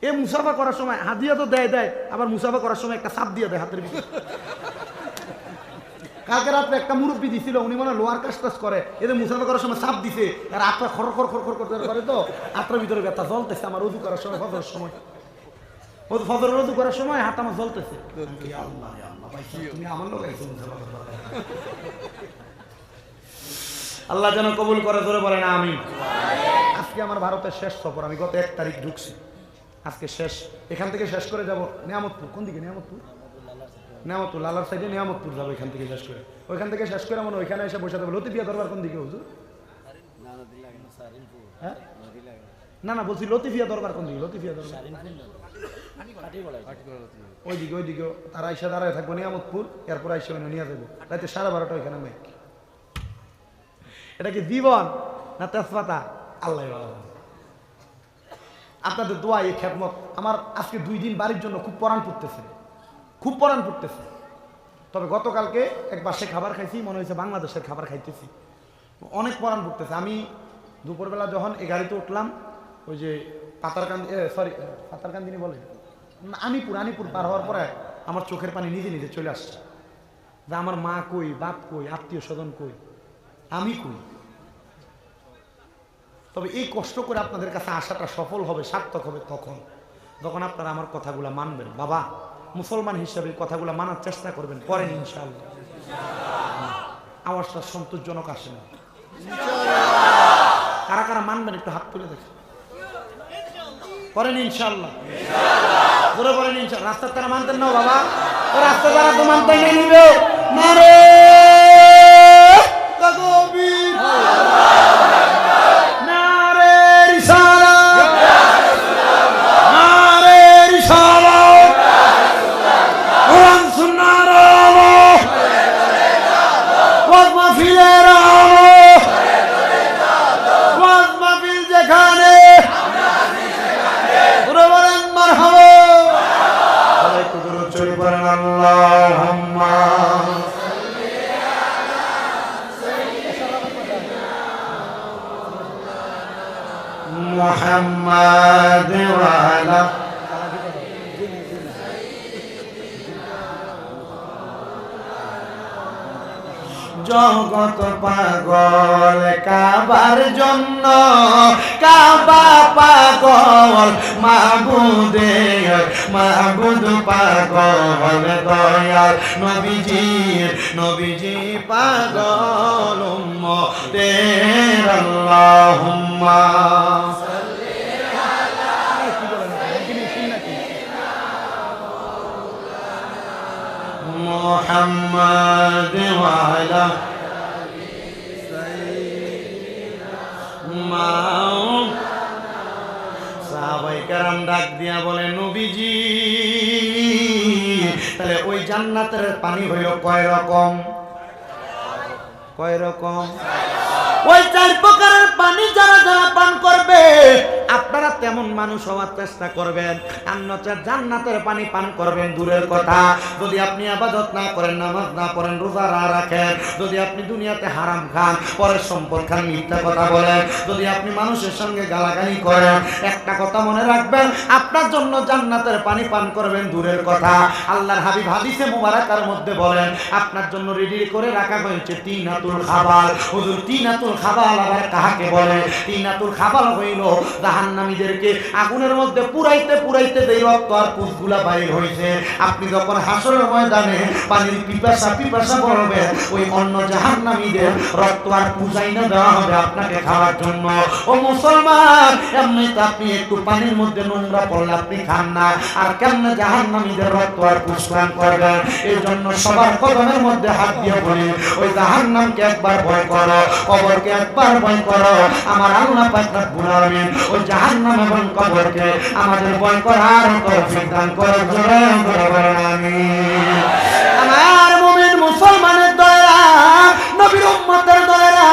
এ মুসাফা করার সময় হাদিয়া তো দেয়, আবার মুসাফা করার সময় একটা চাপ দিয়ে দেয় হাতের ভিতরে। কালকে রাত্রে একটা মুরব্বী দিছিল, উনি মনে লোয়ার কাজ করে, এদের মুসাফা করার সময় চাপ দিছে, আর আত্মা খর করে তো আত্মার ভিতরে ব্যথা জ্বলতেছে। আমার রুজু করার সময়, ফজরের সময়, ফজরের রুজু করার সময় হাত আমার জ্বলতেছে। আল্লাহ যেন কবুল করে, ধরে বলেন আমিন। আজকে আমার ভারতের শেষ সফর, আমি গত 1 তারিখ ঢুকছি, আজকে শেষ। এখান থেকে শেষ করে যাব নিয়ামতপুর। কোন দিকে? নিয়ামতপুর, নিয়ামতপুর লালার সাইডে নিয়ামতপুর যাবো। এখান থেকে শেষ করে, ওইখান থেকে শেষ করে মানে ওইখানে এসে বসে যাবো। লতিফিয়া দরবার কোন দিকে হুজুর? হ্যাঁ না না, বলছি লতিফিয়া দরবার কোন দিকে? লতিফিয়া দরবার ওইদিকে, ওইদিকে তারা এসে দাঁড়ায় থাকবো নিয়ামতপুর, এরপর এসে নিয়ে যাবো রাতে 12:30 ওইখানে মাইক। এটা কি জীবন না তেজপাতা? আল্লাহ আপনাদের দোয়া, এই খেদমত আমার আজকে 2 দিন বাড়ির জন্য খুব পরাণ পড়তেছে, খুব পরাণ পড়তেছে। তবে গতকালকে এক বাসে খাবার খাইছি, মনে হয়েছে বাংলাদেশের খাবার খাইতেছি, অনেক পরাণ পড়তেছে। আমি দুপুরবেলা যখন এই গাড়িতে উঠলাম, ওই যে পাতারকান্দিনী বলে আনিপুর পার হওয়ার পরে আমার চোখের পানি নিজে নিজে চলে আসছে যে আমার মা কই, বাপ কই, আত্মীয় স্বজন কই, আমি কই। তবে এই কষ্ট করে আপনাদের কাছে আসাটা সফল হবে, সার্থক হবে তখন যখন আপনারা আমার কথাগুলো মানবেন। বাবা, মুসলমান হিসেবে কথাগুলো মানার চেষ্টা করবেন, করেন ইনশাআল্লাহ। আওয়াজটা সন্তোষজনক আসে না। কারা কারা মানবেন একটু হাত তুলে দেখেন, করেন ইনশাআল্লাহ, জোরে বলেন ইনশাআল্লাহ। রাস্তার তারা মানতেন না বাবা, ও রাস্তার তারা তো মানতে নিবে নারে তাকবীর, নারে রিসালাত, নারে রিসালাত, কোরআন সুন্নাহর আলো, ওয়াজ মাহফিলের আলো, ওয়াজ মাহফিল যেখানে আল্লাহুম্মা মুহাম্মাদ ওয়া আলা জগৎ পাগল কাবার জন্য, কাবা পাগল মাবুদের, মাবুদ পাগল দয়াল নবীজি পাগল উম্মতের। আল্লাহুম্মা মুহাম্মাদ ওয়া আলা সাহাবায়ে কেরাম ডাক দিয়া বলে, নবীজি তাহলে ওই জান্নাতের পানি হইল কয় রকম? কয় রকম? ওই 4 প্রকারের পানি যারা যারা পান করবে, আপনারা তেমন মানুষ হওয়ার চেষ্টা করবেন। অন্যথা জান্নাতের পানি পান করবেন দূরের কথা, যদি আপনি ইবাদত না করেন, নামাজ না পড়েন, রোজা না রাখেন, যদি আপনি দুনিয়াতে হারাম খান, পরের সম্পদ খান, মিথ্যা কথা বলেন, যদি আপনি মানুষের সঙ্গে গালাগালি করেন, একটা কথা মনে রাখবেন, আপনার জন্য জান্নাতের পানি পান করবেন দূরের কথা। আল্লাহর হাবিব হাদিসে মুবারাকার মধ্যে বলেন, আপনার জন্য রেডি করে রাখা হয়েছে তিনাতুল খাবাল। হুজুর তিনাতুল খাবাল আবার কাহাকে বলে? তিনাতুল খাবাল হইল জাহান্নামীদেরকে আগুনের মধ্যে পুরাইতে পুরাইতে যে রক্ত আর পুষগুলা বাইর হইছে, আপনি যখন হাসরের ময়দানে পানির পিপাসা করবে, ওই অন্য জাহান্নামীদের রক্ত আর পুজাই না দেওয়া হবে আপনাকে খাওয়ার জন্য। ও মুসলমান, এমনিতে আপনি একটু পানির মধ্যে নোংরা পড়লে আপনি খান না, আর কেমনে জাহান্নামীদের রক্ত আর পুষ্পান করবেন? এই জন্য সবার কদমের মধ্যে হাত দিয়ে বলি, ওই জাহান্নামকে একবার ভয় করো, কবরকে একবার ভয় করো। আমার আল্লাহ পাক রব্বুল আলামিন ওই জাহান্নাম এবং কবরকে আমাদের ভয় করার তৌফিক দান করুন, জোরে জোরে বলেন আমিন। আমার মুমিন মুসলমানের দলেরা, নবীর উম্মতের দলেরা,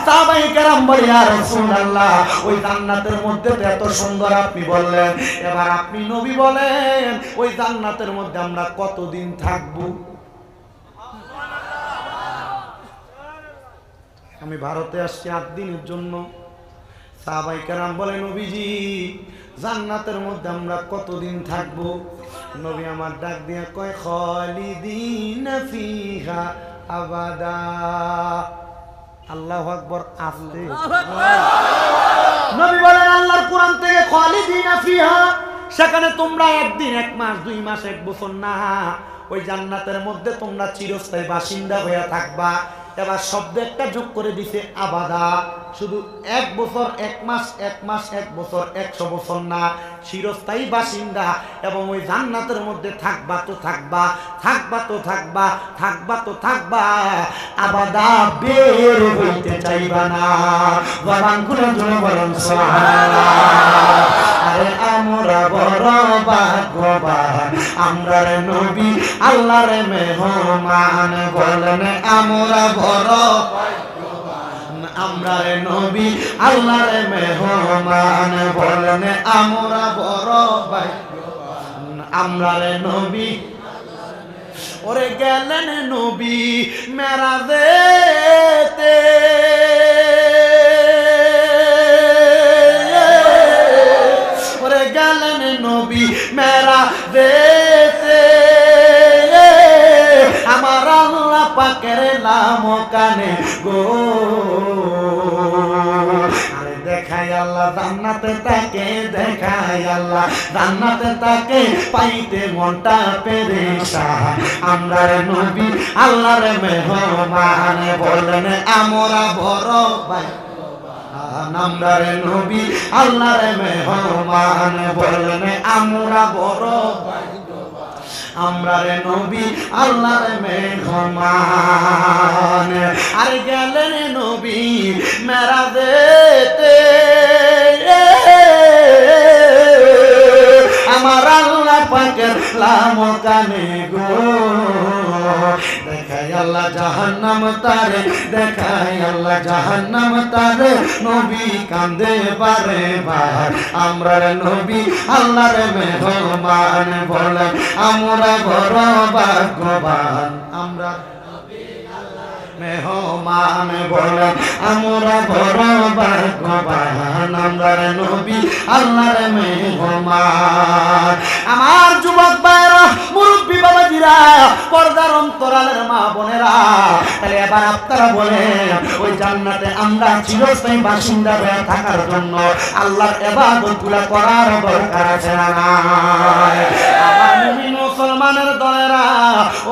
সাহাবায়ে কেরাম বলে, ইয়া রাসূলুল্লাহ ওই জান্নাতের মধ্যে তো এত সুন্দর আপনি বললেন, এবার আপনি নবী বলেন ওই জান্নাতের মধ্যে আমরা কতদিন থাকবো? আমি ভারতে আসছি 8 দিনের জন্য। সাহাবায়ে কেরাম বলে, নবীজি জান্নাতের মধ্যে আমরা কতদিন থাকবো? নবী আমার ডাক দিয়া কয়, খালিদিনা ফিহা আবাদা। আল্লাহু আকবার। আসতে নবী বলেন আল্লাহর কোরআন থেকে, খালিদিনা ফিহা, সেখানে তোমরা 1 দিন, 1 মাস, 2 মাস, 1 বছর না, ওই জান্নাতের মধ্যে তোমরা চিরস্থায়ী বাসিন্দা হয়ে থাকবা। এবার শব্দ একটা যোগ করে দিছে আবাদা, শুধু 1 বছর 1 মাস 1 মাস 1 বছর 100 বছর না, চিরস্থায়ী বাসিন্দা। এবং ওই জান্নাতের মধ্যে থাকবা তো থাকবা, থাকবা তো থাকবা, থাকবা তো থাকবা, আবাদা বের হইতে চাইবা না। বাবান খুলে জোরে বলেন সুবহানাল্লাহ। আরে আমরা বড় ভাগ্যবান, আমরা রে নবী আল্লাহর মেহমান, বলেন আমরা বড় ভাগ্যবান, আমরা রে নবী আল্লাহর মেহমান, বলেন আমরা বড় ভাগ্যবান, আমরা রে নবী। ওরে গেলেন নবী মেরাজেতে, ওরে গেলেন নবী মেরাজেতে, আমার আল্লাহ পাকের নাম কানে গো। আরে দেখাই আল্লাহ জান্নাতে তাকে, দেখাই আল্লাহ জান্নাতে তাকে, পাইতে মনটা পেরেশান, আমরা রে নবী আল্লাহর মেহমান, বলেন আমরা বড় ভাগ্যবান, আমরা রে নবী আল্লাহর মেহমান, বলেন আমরা বড় ভাগ্যবান, আমরা রে নবী আল্লাহর মেহমান। আর গেলেন নবী মেরাজেতে, আমার আল্লাহ পাকের লাম কানে গো। দেখাই আল্লাহ জাহান্নাম তারে, দেখাই আল্লাহ জাহান্নাম তারে, নবী কান্দে বারে বার, আমরা নবী আল্লাহর মেহমান, বলেন আমরা বড় ভাগ্যবান, আমরা মেহমান, বলেন আমরা বড় ভাগ্যবান, আমরা নবী আল্লাহর মেহমান। আমার যুবক ভাইরা, মুরব্বী বাবাজিরা, পর্দার অন্তরালের মা বোনেরা, তাহলে এবার আপনারা বলেন ওই জান্নাতে আমরা চিরস্থায়ী বাসিন্দা হয়ে থাকার জন্য আল্লাহর ইবাদতগুলো করার দরকার আছে না নাই? আমার মুমিন মুসলমানের দলেরা,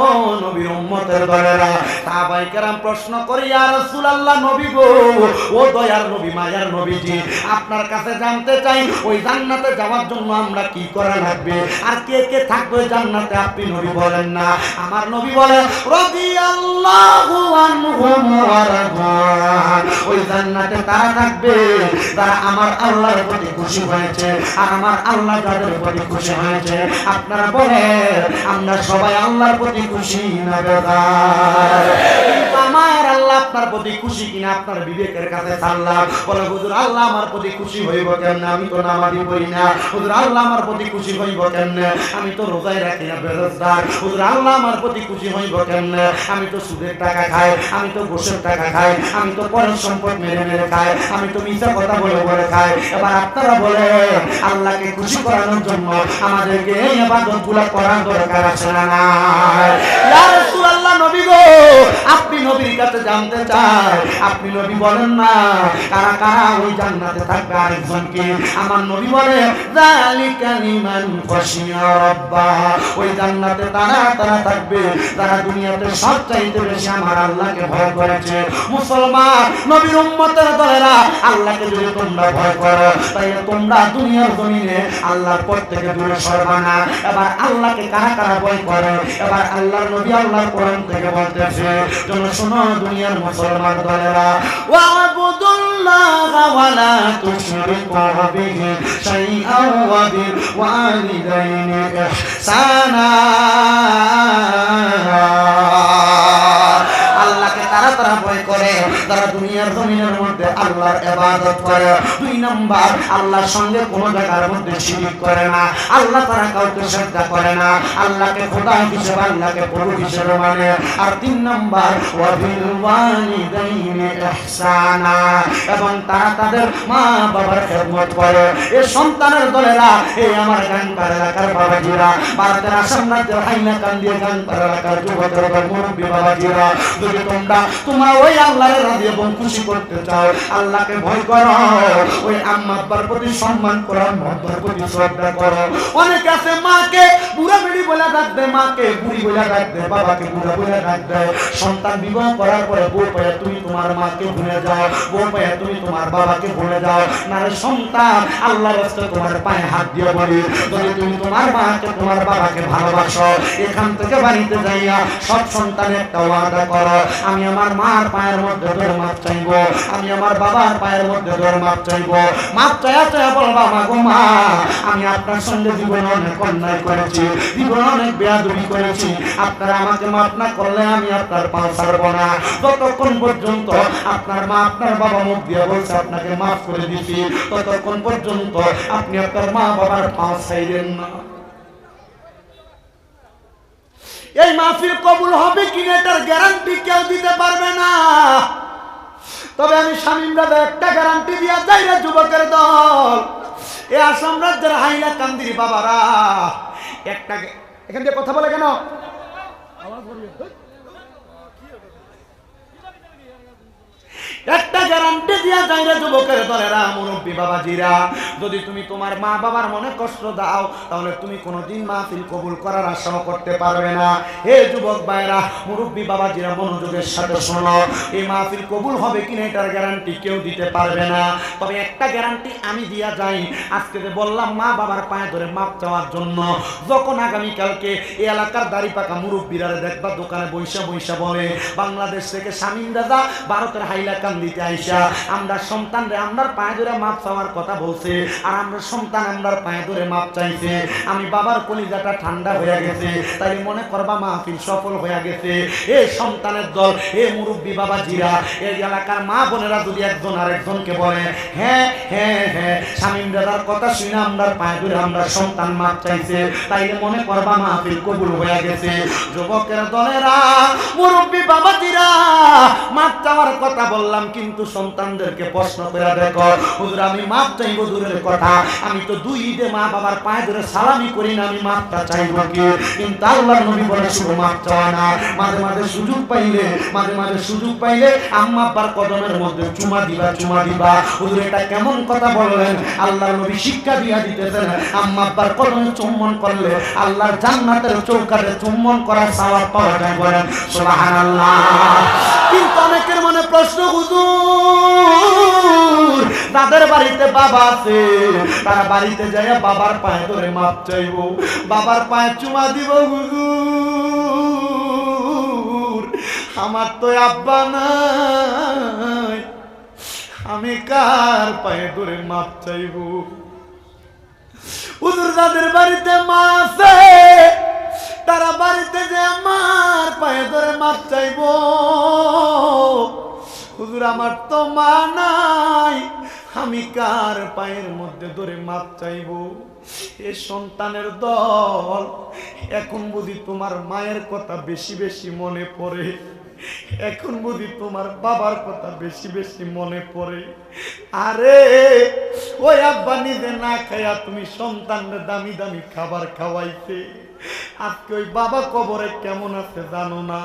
ও নবীর উম্মতের দলেরা, সাহাবায়ে কেরাম প্রশ্ন করি, ইয়া রাসূলুল্লাহ, নবী গো, ও দয়ার নবী, মায়ার নবীজি, আপনার কাছে জানতে চাই ওই জান্নাতে যাওয়ার জন্য আমরা কি করা লাগবে, আর কে কে থাকবে জান্নাতে, আপনি নবী বলেন না। আমার নবী বলেন রাদিয়াল্লাহু আনহুম ওয়া রাদওয়ান, ওই জান্নাতে তারা থাকবে যারা আমার আল্লাহর প্রতি খুশি হয়েছে, আর আমার আল্লাহ যাদের প্রতি খুশি হয়েছে। আপনারা বলেন আমরা সবাই আল্লাহর প্রতি খুশি না বেজার? আমার আল্লাহ আপনার প্রতি খুশি কিনা আপনার বিবেকের কাছে ছাড়লাম। বলে হুজুর আল্লাহ আমার প্রতি খুশি হইব কেমনে, আমি তো নামাজি পড়ি না। হুজুর আল্লাহ আমার প্রতি খুশি হইব কেমনে, আমি তো রোজাই রাখি না, বেরোজগার। হুজুর আল্লাহ আমার প্রতি খুশি হইব কেমনে, আমি তো সুদের টাকা খাই, আমি তো ঘুষের টাকা খাই, আমি তো পরের সম্পদ মেরে মেরে খাই, আমি তো মিথ্যা কথা বলে বলে খাই। এবার আপনারা বলে আল্লাহকে খুশি করানোর জন্য আমাদেরকে এই ইবাদতগুলো করার দরকার আছে না নাই? ইয়া রাসূলুল্লাহ, নবী গো, আপনি নবীর কাছে জানতে চাই, আপনি নবী বলেন না কারা কারা ওই জান্নাতে থাকবে। আরেকজনকে আমার নবী বলে যালিকা লিমান খাশিয়া রাব্বা, ওই জান্নাতে তারা তারা থাকবে যারা দুনিয়াতে সবচাইতে বেশি আমার আল্লাহকে ভয় করেছে। মুসলমান নবীর উম্মতের দলেরা, আল্লাহকে যদি তোমরা ভয় করো তাহলে তোমরা দুনিয়ার জমিনে আল্লাহর পথ থেকে দূরে সরবা না। এবার আল্লাহকে কারা কারা ভয় করে, এবার আল্লাহর নবী আল্লাহর কোরআন থেকে বলতেছে, তোমরা শোনো দুনিয়ার মুসলমান দলেরা, ওয়াবুদুল্লাহ ওয়া লা তুশরিকু বিহি শাইআন ওয়া বিল ওয়ালিদাইনি ইহসানা। আল্লাহকে তারা তারা ভয় করে তারা দুনিয়ার জমিনের মধ্যে আল্লাহর ইবাদত করে। 2 নাম্বার, আল্লাহর সঙ্গে কোন জায়গার মধ্যে শিরক করে না, আল্লাহ তারা কাউকে শ্রদ্ধা করে না, আল্লাহকে খোদা হিসেবে আল্লাহকে প্রভু হিসেবে মানে। আর 3 নাম্বার, ওয়া বিল ওয়ালিদাইনি ইহসানা, এবং তারা তাদের মা বাবার খেদমত করে। এই সন্তানের দলেরা, এই আমার গানপাড়া এলাকার বাবাজিরা, ভারতের আসাম রাজ্যের হাইলাকান্দি গানপাড়া এলাকার যুবকের মুরব্বী বাবাজিরা, যদি তোমরা ওই আল্লাহর রাজি এবং খুশি করতে চাও, আল্লাহকে ভয় করো, ওই আম্মা আব্বার প্রতি সম্মান করো, আব্বার প্রতি শ্রদ্ধা করো। অনেক আছে মাকে বুড়া বেড়ি বলে ডাকবে, মাকে বুড়ি বলে ডাকবে, বাবাকে বুড়া বলে ডাকবে। সন্তান বিবাহ করার পরে বউ পায়া তুমি তোমার মাকে ভুলে যাও, বউ পায়া তুমি তোমার বাবাকে ভুলে যাও। না রে সন্তান, আল্লাহর রাস্তায় তোমার পায়ে হাত দিয়ে বলি, যদি তুমি তোমার মাকে তোমার বাবাকে ভালোবাসো, এখান থেকে বাড়িতে যাইয়া সব সন্তান একটা ওয়াদা করো, আমি আমার মার পায়ের মধ্যে ধরে মাপ চাইবো, আমি আমার বাবার পায়ের মধ্যে ধরে মাপ চাইবো। মাপ চাইয়া চাইয়া বলবা, মা গো মা, আমি আপনার সঙ্গে জীবনে অনেক অন্যায় করেছি, জীবনে অনেক বেয়াদবি করেছি, আপনারা আমাকে মাপ না করলে আমি আপনার পা ছাড়বো না। যতক্ষণ পর্যন্ত আপনার মা আপনার বাবা মুখ দিয়ে বলছে আপনাকে মাফ করে দিছি, ততক্ষণ পর্যন্ত আপনি আপনার মা বাবার পা ছাইলেন না। এই মাহফিল কবুল হবে কিনা এটার গ্যারান্টি কেউ দিতে পারবে না, তবে আমি শামীম দাদা একটা গ্যারান্টি দিয়া যাই রে যুবকের দল, এ আসাম রাজ্যের হাইলা কান্দির বাবারা, একটা এখান থেকে কথা বলে কেন, একটা গ্যারান্টি দিয়া যায় রে যুবকের দলেরা, মুরব্বী বাবাজিরা, যদি তুমি তোমার মা বাবার মনে কষ্ট দাও তাহলে তুমি কোনোদিন মাহফিল কবুল করার আশাও করতে পারবে না। হে যুবক ভাইরা, মুরব্বী বাবাজিরা, মনোযোগের সাথে শোনো, এই মাহফিল কবুল হবে কিনা এটার গ্যারান্টি কেউ দিতে পারবে না, তবে একটা গ্যারান্টি আমি দিয়া যাই। আজকে যে বললাম মা বাবার পায়ে ধরে মাপ চাওয়ার জন্য, যখন আগামীকালকে এই এলাকার দাড়ি পাকা মুরব্বীরা দেখবা দোকানে বৈশা বৈশা বলে, বাংলাদেশ থেকে শামীম দাদা ভারতের হাইলাকান্দি দিতে আইসা আমরা সন্তানরে আমরার পায়ে ধরে মাপ চাওয়ার কথা বলছে, আর আমরা সন্তান আমরার পায়ে ধরে মাপ চাইছে, আমি বাবার কলিজাটা ঠান্ডা হয়ে গেছে, তাই মনে করবা মাহফিল সফল হয়ে গেছে। এই সন্তানের দল, এ মুরব্বী বাবাজিরা, এই এলাকার মা বোনেরা যদি একজন আরেকজনকে বলে হ্যাঁ হ্যাঁ হ্যাঁ শামীম দাদার কথা শুনে আমরার পায়ে ধরে আমরা সন্তান মাপ চাইছে, তাইলে মনে করবা মাহফিল কবুল হয়ে গেছে। যুবকের দলেরা, মুরব্বী বাবাজিরা, মাপ চাওয়ার কথা বললাম, কিন্তু সন্তানদেরকে প্রশ্ন করে দেখো, হুজুর আমি মাপ চাইবো দূরের কথা, আমি তো দুই ঈদে মা বাবার পায়ে ধরে সালামি করি না, আমি মাপটা চাইবো কি? কিন্তু আল্লাহর নবী বলে শুধু মাপ চাওয়া না, মাঝে মাঝে সুযোগ পাইলে, মাঝে মাঝে সুযোগ পাইলে আম্মা আব্বার কদমের মধ্যে চুমা দিবা, চুমা দিবা। হুজুর এটা কেমন কথা বললেন? আল্লাহর নবী শিক্ষা দিয়া দিতেছেন, আম্মা আব্বার কদমে চুম্বন করলে আল্লাহর জান্নাতের চৌকাঠে চুম্বন করার সওয়াব পাওয়া যায়। বলেন সুবহানাল্লাহ। কিন্তু অনেকের মনে প্রশ্ন, হুজুর তাদের বাড়িতে বাবা আছে, তারা বাড়িতে যায় বাবার পায়ে ধরে মাপ চাইবো, বাবার পায়ে চুমা দিব, হুজুর আমার তো আব্বা নাই, আমি কার পায়ে ধরে মাপ চাইবো? হুজুর যাদের বাড়িতে মা আছে তারা বাড়িতে যে আমার পায়ে ধরে মাপ চাইবো, হুজুর আমার তো মা নাই, আমি কার পায়ের মধ্যে ধরে মাপ চাইবো? এ সন্তানের দল, এখন বুঝি তোমার মায়ের কথা বেশি বেশি মনে পড়ে, এখন বুঝি তোমার বাবার কথা বেশি বেশি মনে পড়ে। আরে ওই আব্বা নিজে না খাইয়া তুমি সন্তানদের দামি দামি খাবার খাওয়াইতে, আজকে ওই বাবা কবরে কেমন আছে জানো না?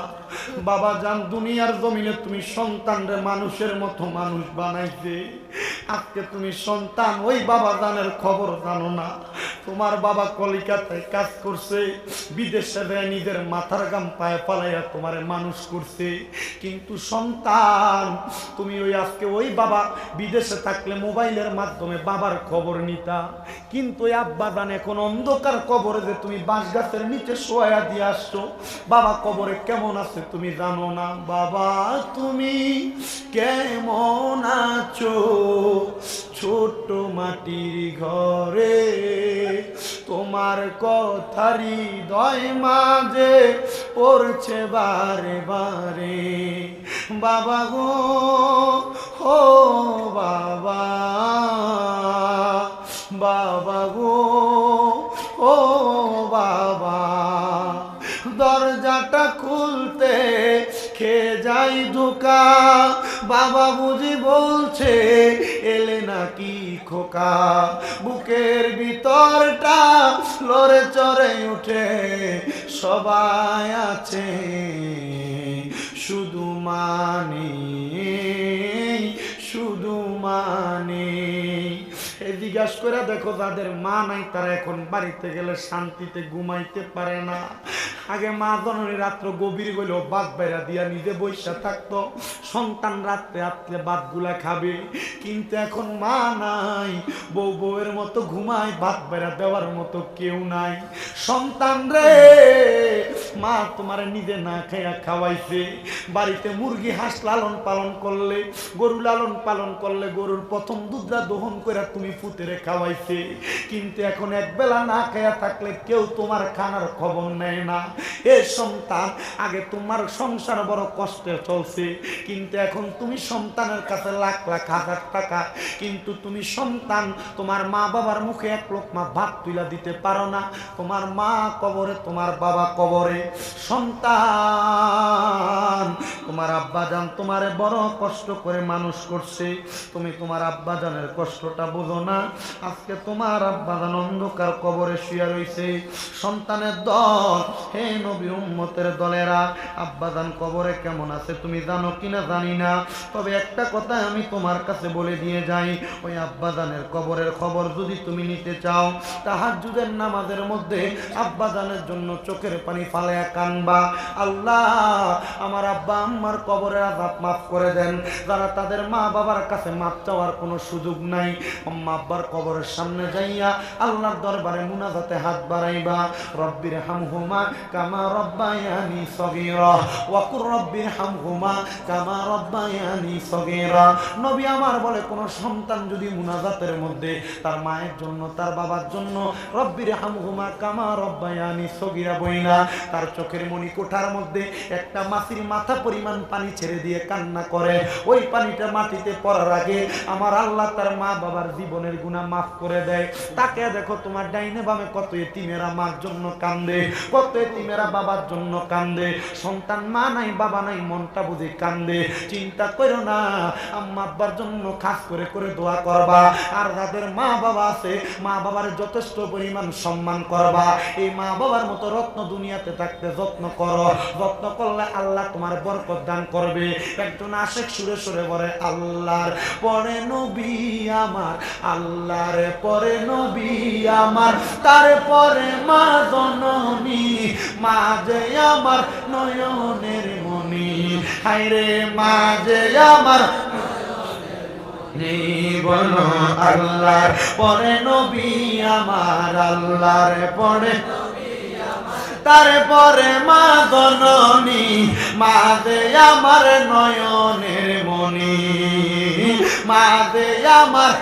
বাবা জান দুনিয়ার জমিনে তুমি সন্তানরে মানুষের মতো মানুষ বানাইছে, আজকে তুমি সন্তান ওই বাবা জানের খবর জানো না। তোমার বাবা কলিকাতায় কাজ করছে, বিদেশে যায় নিজের মাথার গাম পায়ে পালাইয়া তোমারে মানুষ করছে, কিন্তু সন্তান তুমি ওই আজকে ওই বাবা বিদেশে থাকলে মোবাইলের মাধ্যমে বাবার খবর নিতা, কিন্তু ওই আব্বা জান এখন অন্ধকার কবরে যে তুমি বাঁশ গাছের নিচে শোয়া দিয়ে আসছো, বাবা কবরে কেমন আছে তুমি জানো না। বাবা তুমি কেমন আছো ছোট মাটির ঘরে, তোমার কথা হৃদয় মাঝে পড়ছে বারে বারে, বাবা গো ও বাবা, বাবা গো ও বাবা, দরজাটা খুলতে খেয়ে যাই ধোকা, বাবা বুঝি বলছে এলে নাকি খোকা, বুকের ভিতরটা লড়ে চড়ে উঠে, সবাই আছে শুধু মানে, শুধু মানে। এই জিজ্ঞাসা করে দেখো যাদের মা নাই তারা এখন বাড়িতে গেলে শান্তিতে ঘুমাইতে পারে না। আগে মা জননী রাত্র গভীর হইলেও ভাত বাইরা দিয়া নিজে বৈশা থাকতো, সন্তান রাত্রে রাত্রে ভাতগুলা খাবে। কিন্তু এখন মা নাই, বউ বউয়ের মতো ঘুমায়, ভাত বাইরা দেওয়ার মতো কেউ নাই। সন্তান রে, মা তোমার নিজে না খাইয়া খাওয়াইছে। বাড়িতে মুরগি হাঁস লালন পালন করলে, গরু লালন পালন করলে, গরুর প্রথম দুধটা দহন করে তুমি ফুতেরে খাওয়াইছে। কিন্তু এখন একবেলা না খাইয়া থাকলে কেউ তোমার খানার খবর নেয় না। এ সন্তান, আগে তোমার সংসার বড় কষ্টে চলছে, কিন্তু এখন তুমি সন্তানের কাছে লাখ লাখ হাজার টাকা, কিন্তু তুমি সন্তান তোমার মা বাবার মুখে এক লোকমা ভাত তুলা দিতে পারো না। তোমার মা কবরে, তোমার বাবা কবরে। সন্তান, তোমার আব্বাজান তোমারে বড় কষ্ট করে মানুষ করছে, তুমি তোমার আব্বাজানের কষ্টটা বুঝো না। আজকে তোমার আব্বাজান অন্ধকার কবরে শুয়ে রইছে। সন্তানের দল, হে নবী উম্মতের দলেরা, আব্বাজান কবরে কেমন আছে তুমি জানো কিনা জানি না, তবে একটা কথা আমি তোমার কাছে বলে দিয়ে যাই, ওই আব্বাজানের কবরের খবর যদি তুমি নিতে চাও, তাহাজ্জুদের নামাজের মধ্যে আব্বাজানের জন্য চোখের পানি ফালায়া কানবা, আল্লাহ আমার আব্বা আম্মার কবরের আযাব মাফ করে দেন। যারা তাদের মা বাবার কাছে মাফ চাওয়ার কোনো সুযোগ নাই, আম্মা আব্বার কবরের সামনে যাইয়া আল্লাহর দরবারে মুনাজাতে হাত বাড়াইবা, রব্বির হামহুমা কামা রব্বায়ানি সগীরা ওয়া কুর রব্বির হামহুমা কামা রব্বায়ানি সগীরা। নবী আমার বলে, কোন সন্তান যদি মুনাজাতের মধ্যে তার মায়ের জন্য, তার বাবার জন্য রব্বির হামহুমা কামা রব্বায়ানি সগীরা বইনা তার চোখের মনি কোঠার মধ্যে একটা মাছির মাথা পরিমাণ পানি ছেড়ে দিয়ে কান্না করে, ওই পানিটা মাটিতে পড়ার আগে আমার আল্লাহ তার মা বাবার জীবনের গুনাহ মাফ করে দেয়। তাকে দেখো তোমার ডাইনে বামে কত এতিমেরা মার জন্য কান্দে, কত এতিমেরা বাবার জন্য কান্দে। সন্তান মা নাই বাবা নাই, মনটা বুঝে কান্দে। চিন্তা করো না, আম্মা আব্বার জন্য খাস করে করে দোয়া করবা। আর যাদের মা বাবা আছে, মা বাবার যথেষ্ট পরিমাণ সম্মান করবা। এই মা বাবার মতো রত্ন দুনিয়াতে থাকতে যত্ন করো, যত্ন করলে আল্লাহ তোমার বরকত দান করবে। একজন আশেক সুরে সুরে বলে, আল্লাহর পরে নবী আমার, আল্লাহর পরে নবী আমার, তারপরে মা জননী, মা যে আমার নয়নের মনি, হায়রে মা যে আমার বলো, আল্লাহর পরে নবী আমার, আল্লাহর পরে তারপরে মা জননী, মা দে আমার নয়নের মনি, মা দে আমার।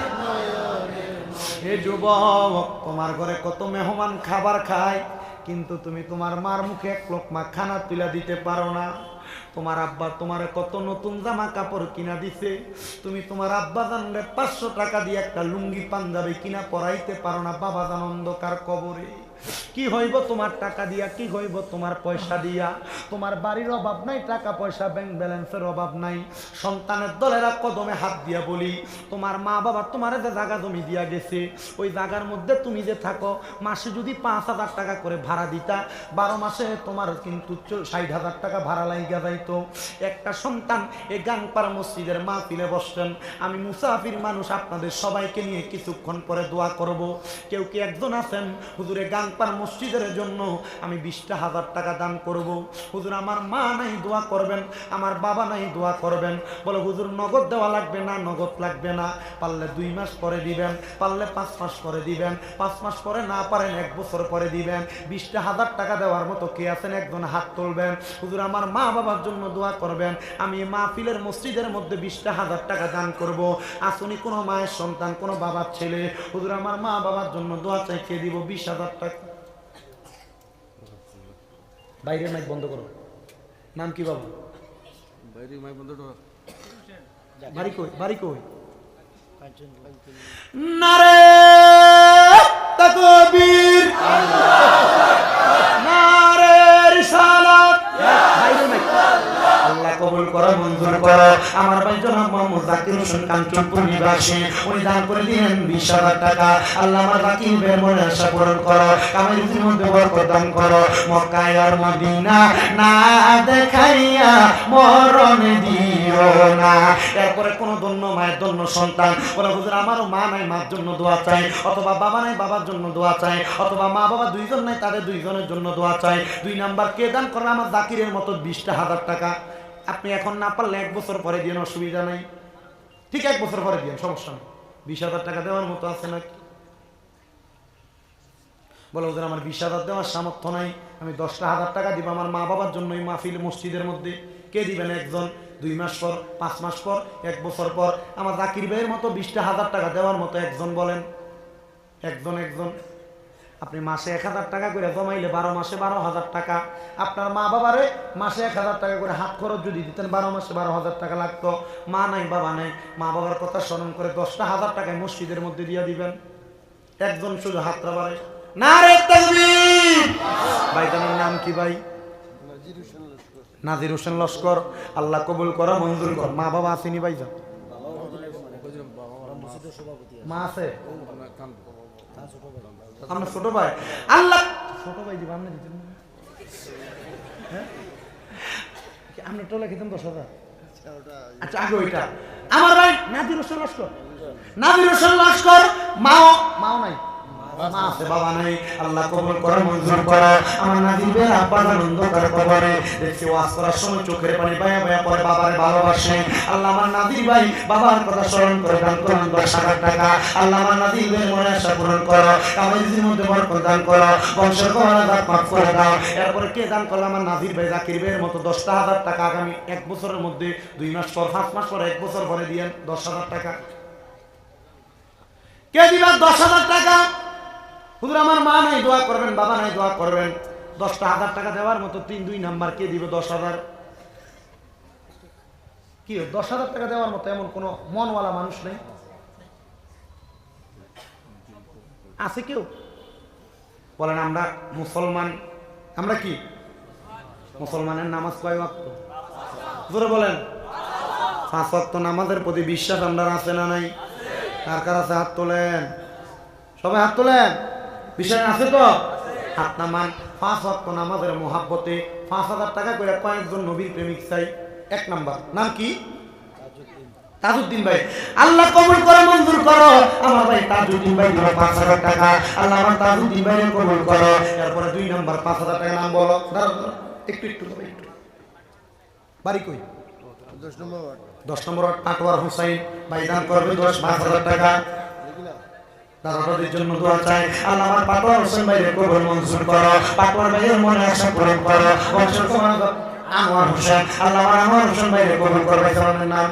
হে যুবক, তোমার ঘরে কত মেহমান খাবার খায়, কিন্তু তুমি তোমার মার মুখে এক লোকমা খানা তুলে দিতে পারো না। তোমার আব্বা তোমার কত নতুন জামা কাপড় কিনা দিছে, তুমি তোমার আব্বা জানলে 500 টাকা দিয়ে একটা লুঙ্গি পাঞ্জাবি কিনা পরাইতে পারো না। বাবা জান অন্ধকার কবরে, কি হইব তোমার টাকা দিয়া, কি হইব তোমার পয়সা দিয়া? তোমার বাড়ির অভাব নাই, টাকা পয়সা ব্যাংক ব্যালেন্সের অভাব নাই। সন্তানের দলেরা কদমে হাত দিয়া বলি, তোমার মা বাবা তোমার যে জায়গা জমি দিয়া গেছে, ওই জায়গার মধ্যে তুমি যে থাকো, মাসে যদি 5,000 টাকা করে ভাড়া দিতা, 12 মাসে তোমার কিন্তু 60,000 টাকা ভাড়া লাগিয়া যাইতো। একটা সন্তান এই গাংপাড়া মসজিদের মাহফিলে বসছেন, আমি মুসাফির মানুষ, আপনাদের সবাইকে নিয়ে কিছুক্ষণ পরে দোয়া করব। কেউ কি একজন আছেন, হুজুরে গাংপাড়া মসজিদের জন্য আমি 20,000 টাকা দান করব। হুজুর আমার মা নাই, দোয়া করবেন, আমার বাবা নাই, দোয়া করবেন। বলে হুজুর নগদ দেওয়া লাগবে না, নগদ লাগবে না, পারলে 2 মাস পরে দিবেন, পারলে 5 মাস পরে দিবেন, 5 মাস পরে না পারেন 1 বছর পরে দিবেন। 20,000 টাকা দেওয়ার মতো কে আছেন? একজন হাত তুলবেন। হুজুর আমার মা বাবার জন্য দোয়া করবেন, আমি মাহফিলের মসজিদের মধ্যে 20,000 টাকা দান করব। আসুনি কোনো মায়ের সন্তান, কোনো বাবার ছেলে, হুজুর আমার মা বাবার জন্য দোয়া চাইতে দিব 20,000 টাকা। বাইরে মাইক বন্ধ করো। নাম কি বাবা? বাইরে মাইক বন্ধ করো। বাড়ি কই? বাড়ি কই? নারে তাকবীর, নারে রিসালাত। বাইরে মাইক। আল্লাহ কবুল করে। করো মঞ্জুর করো। আমার ভাই জনাব মোহাম্মদ জাকির হোসেন কাঞ্চনপুর নিবাসী, উনি দান করে দিলেন 20,000 টাকা। আল্লাহ আমার জাকির ভাইয়ের মনে আশা পূরণ করো, কামাই রুজির মধ্যে বরকত দান করো। মক্কায় আর মদিনা না দেখাইয়া মরণ দিও না। এরপরে কোন ধন্য মায়ের ধন্য সন্তান বলে হুজুর আমারও মা নাই, মার জন্য দোয়া চাই, অথবা বাবা নাই, বাবার জন্য দোয়া চাই, অথবা মা বাবা দুইজন নাই, তাদের দুইজনের জন্য দোয়া চাই। 2 নাম্বার কে দান করবে আমার জাকিরের মতো 20,000 টাকা। আপনি এখন না পারলে 1 বছর পরে দিন, অসুবিধা নাই, ঠিক 1 বছর পরে দিন, সমস্যা নেই। 20,000 টাকা দেওয়ার মতো আছে নাকি? বলে হুজুর আমার 20,000 দেওয়ার সামর্থ্য নাই, আমি 10,000 টাকা দিব আমার মা বাবার জন্য এই মাহফিল মসজিদের মধ্যে। কে দিবেন? একজন। 2 মাস পর, 5 মাস পর, 1 বছর পর আমার জাকির ভাইয়ের মতো 20,000 টাকা দেওয়ার মতো একজন বলেন। একজন। আপনি মাসে 1,000 টাকা করে জমাইলে 12 মাসে 12,000 টাকা। আপনার মা বাবারে মাসে 1,000 টাকা করে হাত খরচ যদি দিতেন 12 মাসে 12,000 টাকা লাগতো। মা নাই, বাবা নাই, মা বাবার কথা স্মরণ করে 10,000 টাকায় মসজিদের মধ্যে দিয়ে দিবেন। একজন শুধু হাতটা বাড়ায়। নারে তাকবীর! ভাইজানের নাম কি ভাই? নাজির হোসেন লস্কর। আল্লাহ কবুল করো, মঞ্জুর কর। মা বাবা আসেনি ভাইজান? মা আছে? আমরা ছোট ভাই। আল্লাহ ছোট ভাই দিব আপনি দিতেন না? হ্যাঁ, আমরা টোলা খেতাম 10,000। আচ্ছা আগে ওইটা আমার ভাই নাজির হোসেন লস্কর। নাজির হোসেন লস্কর মাও নাই, মা আছে, বাবা নাই। আল্লাহ কবুল করো, মঞ্জুর করো। আমার নাজিবের আব্বা আনন্দ করে কবরে দেখছি ওয়াজ করার সময় চোখের পানি বায়া বায়া পরে বাবারে ভালোবাসে। আল্লাহ আমার নাজির ভাই বাবার কথা স্মরণ করে দান করেন 10,000 টাকা। আল্লাহ আমার নাজিবের মনে আশা পূরণ করো, কামাইজির মধ্যে বরকত দান করো, বংশের কবরাঘাত মাফ করে দাও। এরপরে কে দান করলো? আমার নাজির ভাই জাকির ভাইয়ের মতো 10,000 টাকা আগামী 1 বছরের মধ্যে, 2 মাস পর, 5 মাস পর, 1 বছর পরে দিয়েন 10,000 টাকা। কে দিবেন 10,000 টাকা? হুজুর আমার মা নাই, দোয়া করবেন, বাবা নাই, দোয়া করবেন। 10,000 টাকা দেওয়ার মতো 2 নাম্বার কে দিবে? 10,000 কি 10,000 টাকা দেওয়ার মতো এমন কোন মনওয়ালা মানুষ নেই? আছে কেউ? বলেন আমরা মুসলমান। আমরা কি মুসলমানের নামাজ কয় ওয়াক্ত? জোরে বলেন। 5 ওয়াক্ত নামাজের প্রতি বিশ্বাস আমরা আছে না নাই? কার কার আছে? হাত তোলেন, সবাই হাত তোলেন। বিশ্বাস আছে তো? হাত নামান। 5 ওয়াক্ত নামাজের মোহাব্বতে 5,000 টাকা করে কয়েকজন নবীর প্রেমিক চাই। 1 নাম্বার নাম কি? তাজউদ্দিন ভাই। আল্লাহ কবুল করো, মঞ্জুর করো। আমার ভাই তাজউদ্দিন ভাই দিল 5,000 টাকা। আল্লাহ আমার তাজউদ্দিন ভাই কবুল করো। এরপরে 2 নাম্বার 5,000 টাকা নাম বলো। দাঁড়াও একটু বাড়ি কই? 10 নম্বর পাটোয়ার হুসাইন ভাই দান করবে 5,000 টাকা। দাদাদের জন্য দোয়া চাই। আল্লাহ আমার পাটোয়ার হোসেন ভাইয়ের কবুল মঞ্জুর করো, পাটোয়ার ভাইয়ের মনে আশা পূরণ করো। বংশের কবরাঘাত আনোয়ার হোসেন, আল্লাহ আমার আনোয়ার হোসেন ভাইয়ের কবুল করবে। সালামের নাম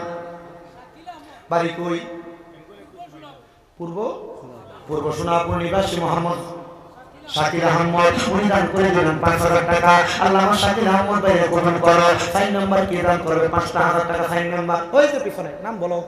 বাড়ি কই? পূর্ব সোনাপুর নিবাসী মোহাম্মদ শাকির আহমদ, উনি দান করে দিলেন 5,000 টাকা। আল্লাহ আমার শাকির আহমদ ভাইয়ের কবুল করো। 4 নাম্বার কে দান করবে? 5,000 টাকা। 4 নাম্বার ওই যে পিছনে নাম বলো।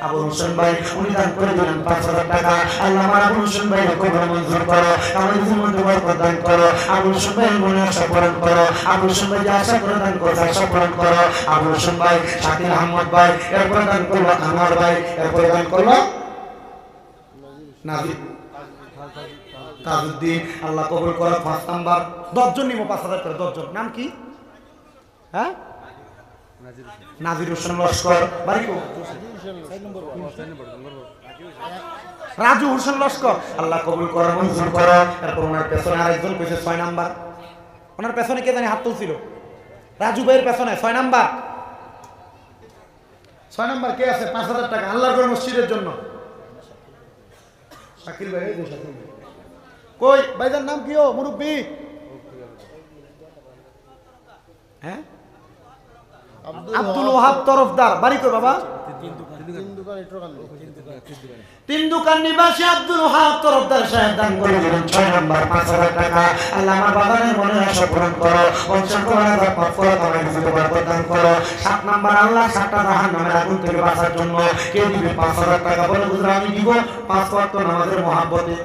আবুল হোসেন ভাই, উনি দান করে দিলেন 5,000 টাকা। আল্লাহ আমার আবুল হোসেন ভাইয়ের কবুল মঞ্জুর করো, কামাইজির মধ্যে বরকত দান করো। আবুল হোসেন ভাইয়ের মনে আশা পূরণ করো। আবুল হোসেন ভাই যে আশা করে দান করো, আশা পূরণ করো। আবুল হোসেন ভাই, শাকির আহমদ ভাই, এরপরে দান করলো আনোয়ার ভাই, এরপরে দান করলো নাজির তাজউদ্দিন। আল্লাহ কবুল করো। 5 নাম্বার 10 জন নিব 5,000 করে। 10 জন। নাম কি? হ্যাঁ, নাজির হোসেন লস্কর। বাড়ি কো? রাজু হোসেন লস্কর। আল্লাহ কবুল করো, মঞ্জুর করো। এরপর ওনার পেছনে আরেকজন কইছে 6 নাম্বার। ওনার পেছনে কে জানি হাত তুলছিল? রাজু ভাইয়ের পেছনে 6 নাম্বার। 6 নাম্বার কে আছে? 5,000 টাকা আল্লাহর ঘর মসজিদের জন্য। শাকিল ভাই, এই শাকিল ভাই কই? ভাইজান নাম কি? ও মুরব্বি। হ্যাঁ, আব্দুল ওয়াহাব তরফদার। বাড়ি কই বাবা? তিন দোকান নিবাসী আব্দুল ওয়াহাব তরফদার সাহেব দান করে দিলেন 6 নাম্বার 5,000 টাকা। আল্লাহ আমার বাগানের মনে আশা পূরণ করো, বংশের কবরাঘাত মাফ করো, কামাইজির বরকত দান করো। 7 নাম্বার আল্লাহ 7টা জাহান্নামের আগুন থেকে বাঁচার জন্য কে দিবে 5,000 টাকা? বলে হুজুর আমি দিব 5 ওয়াক্ত নামাজের মোহাব্বতে।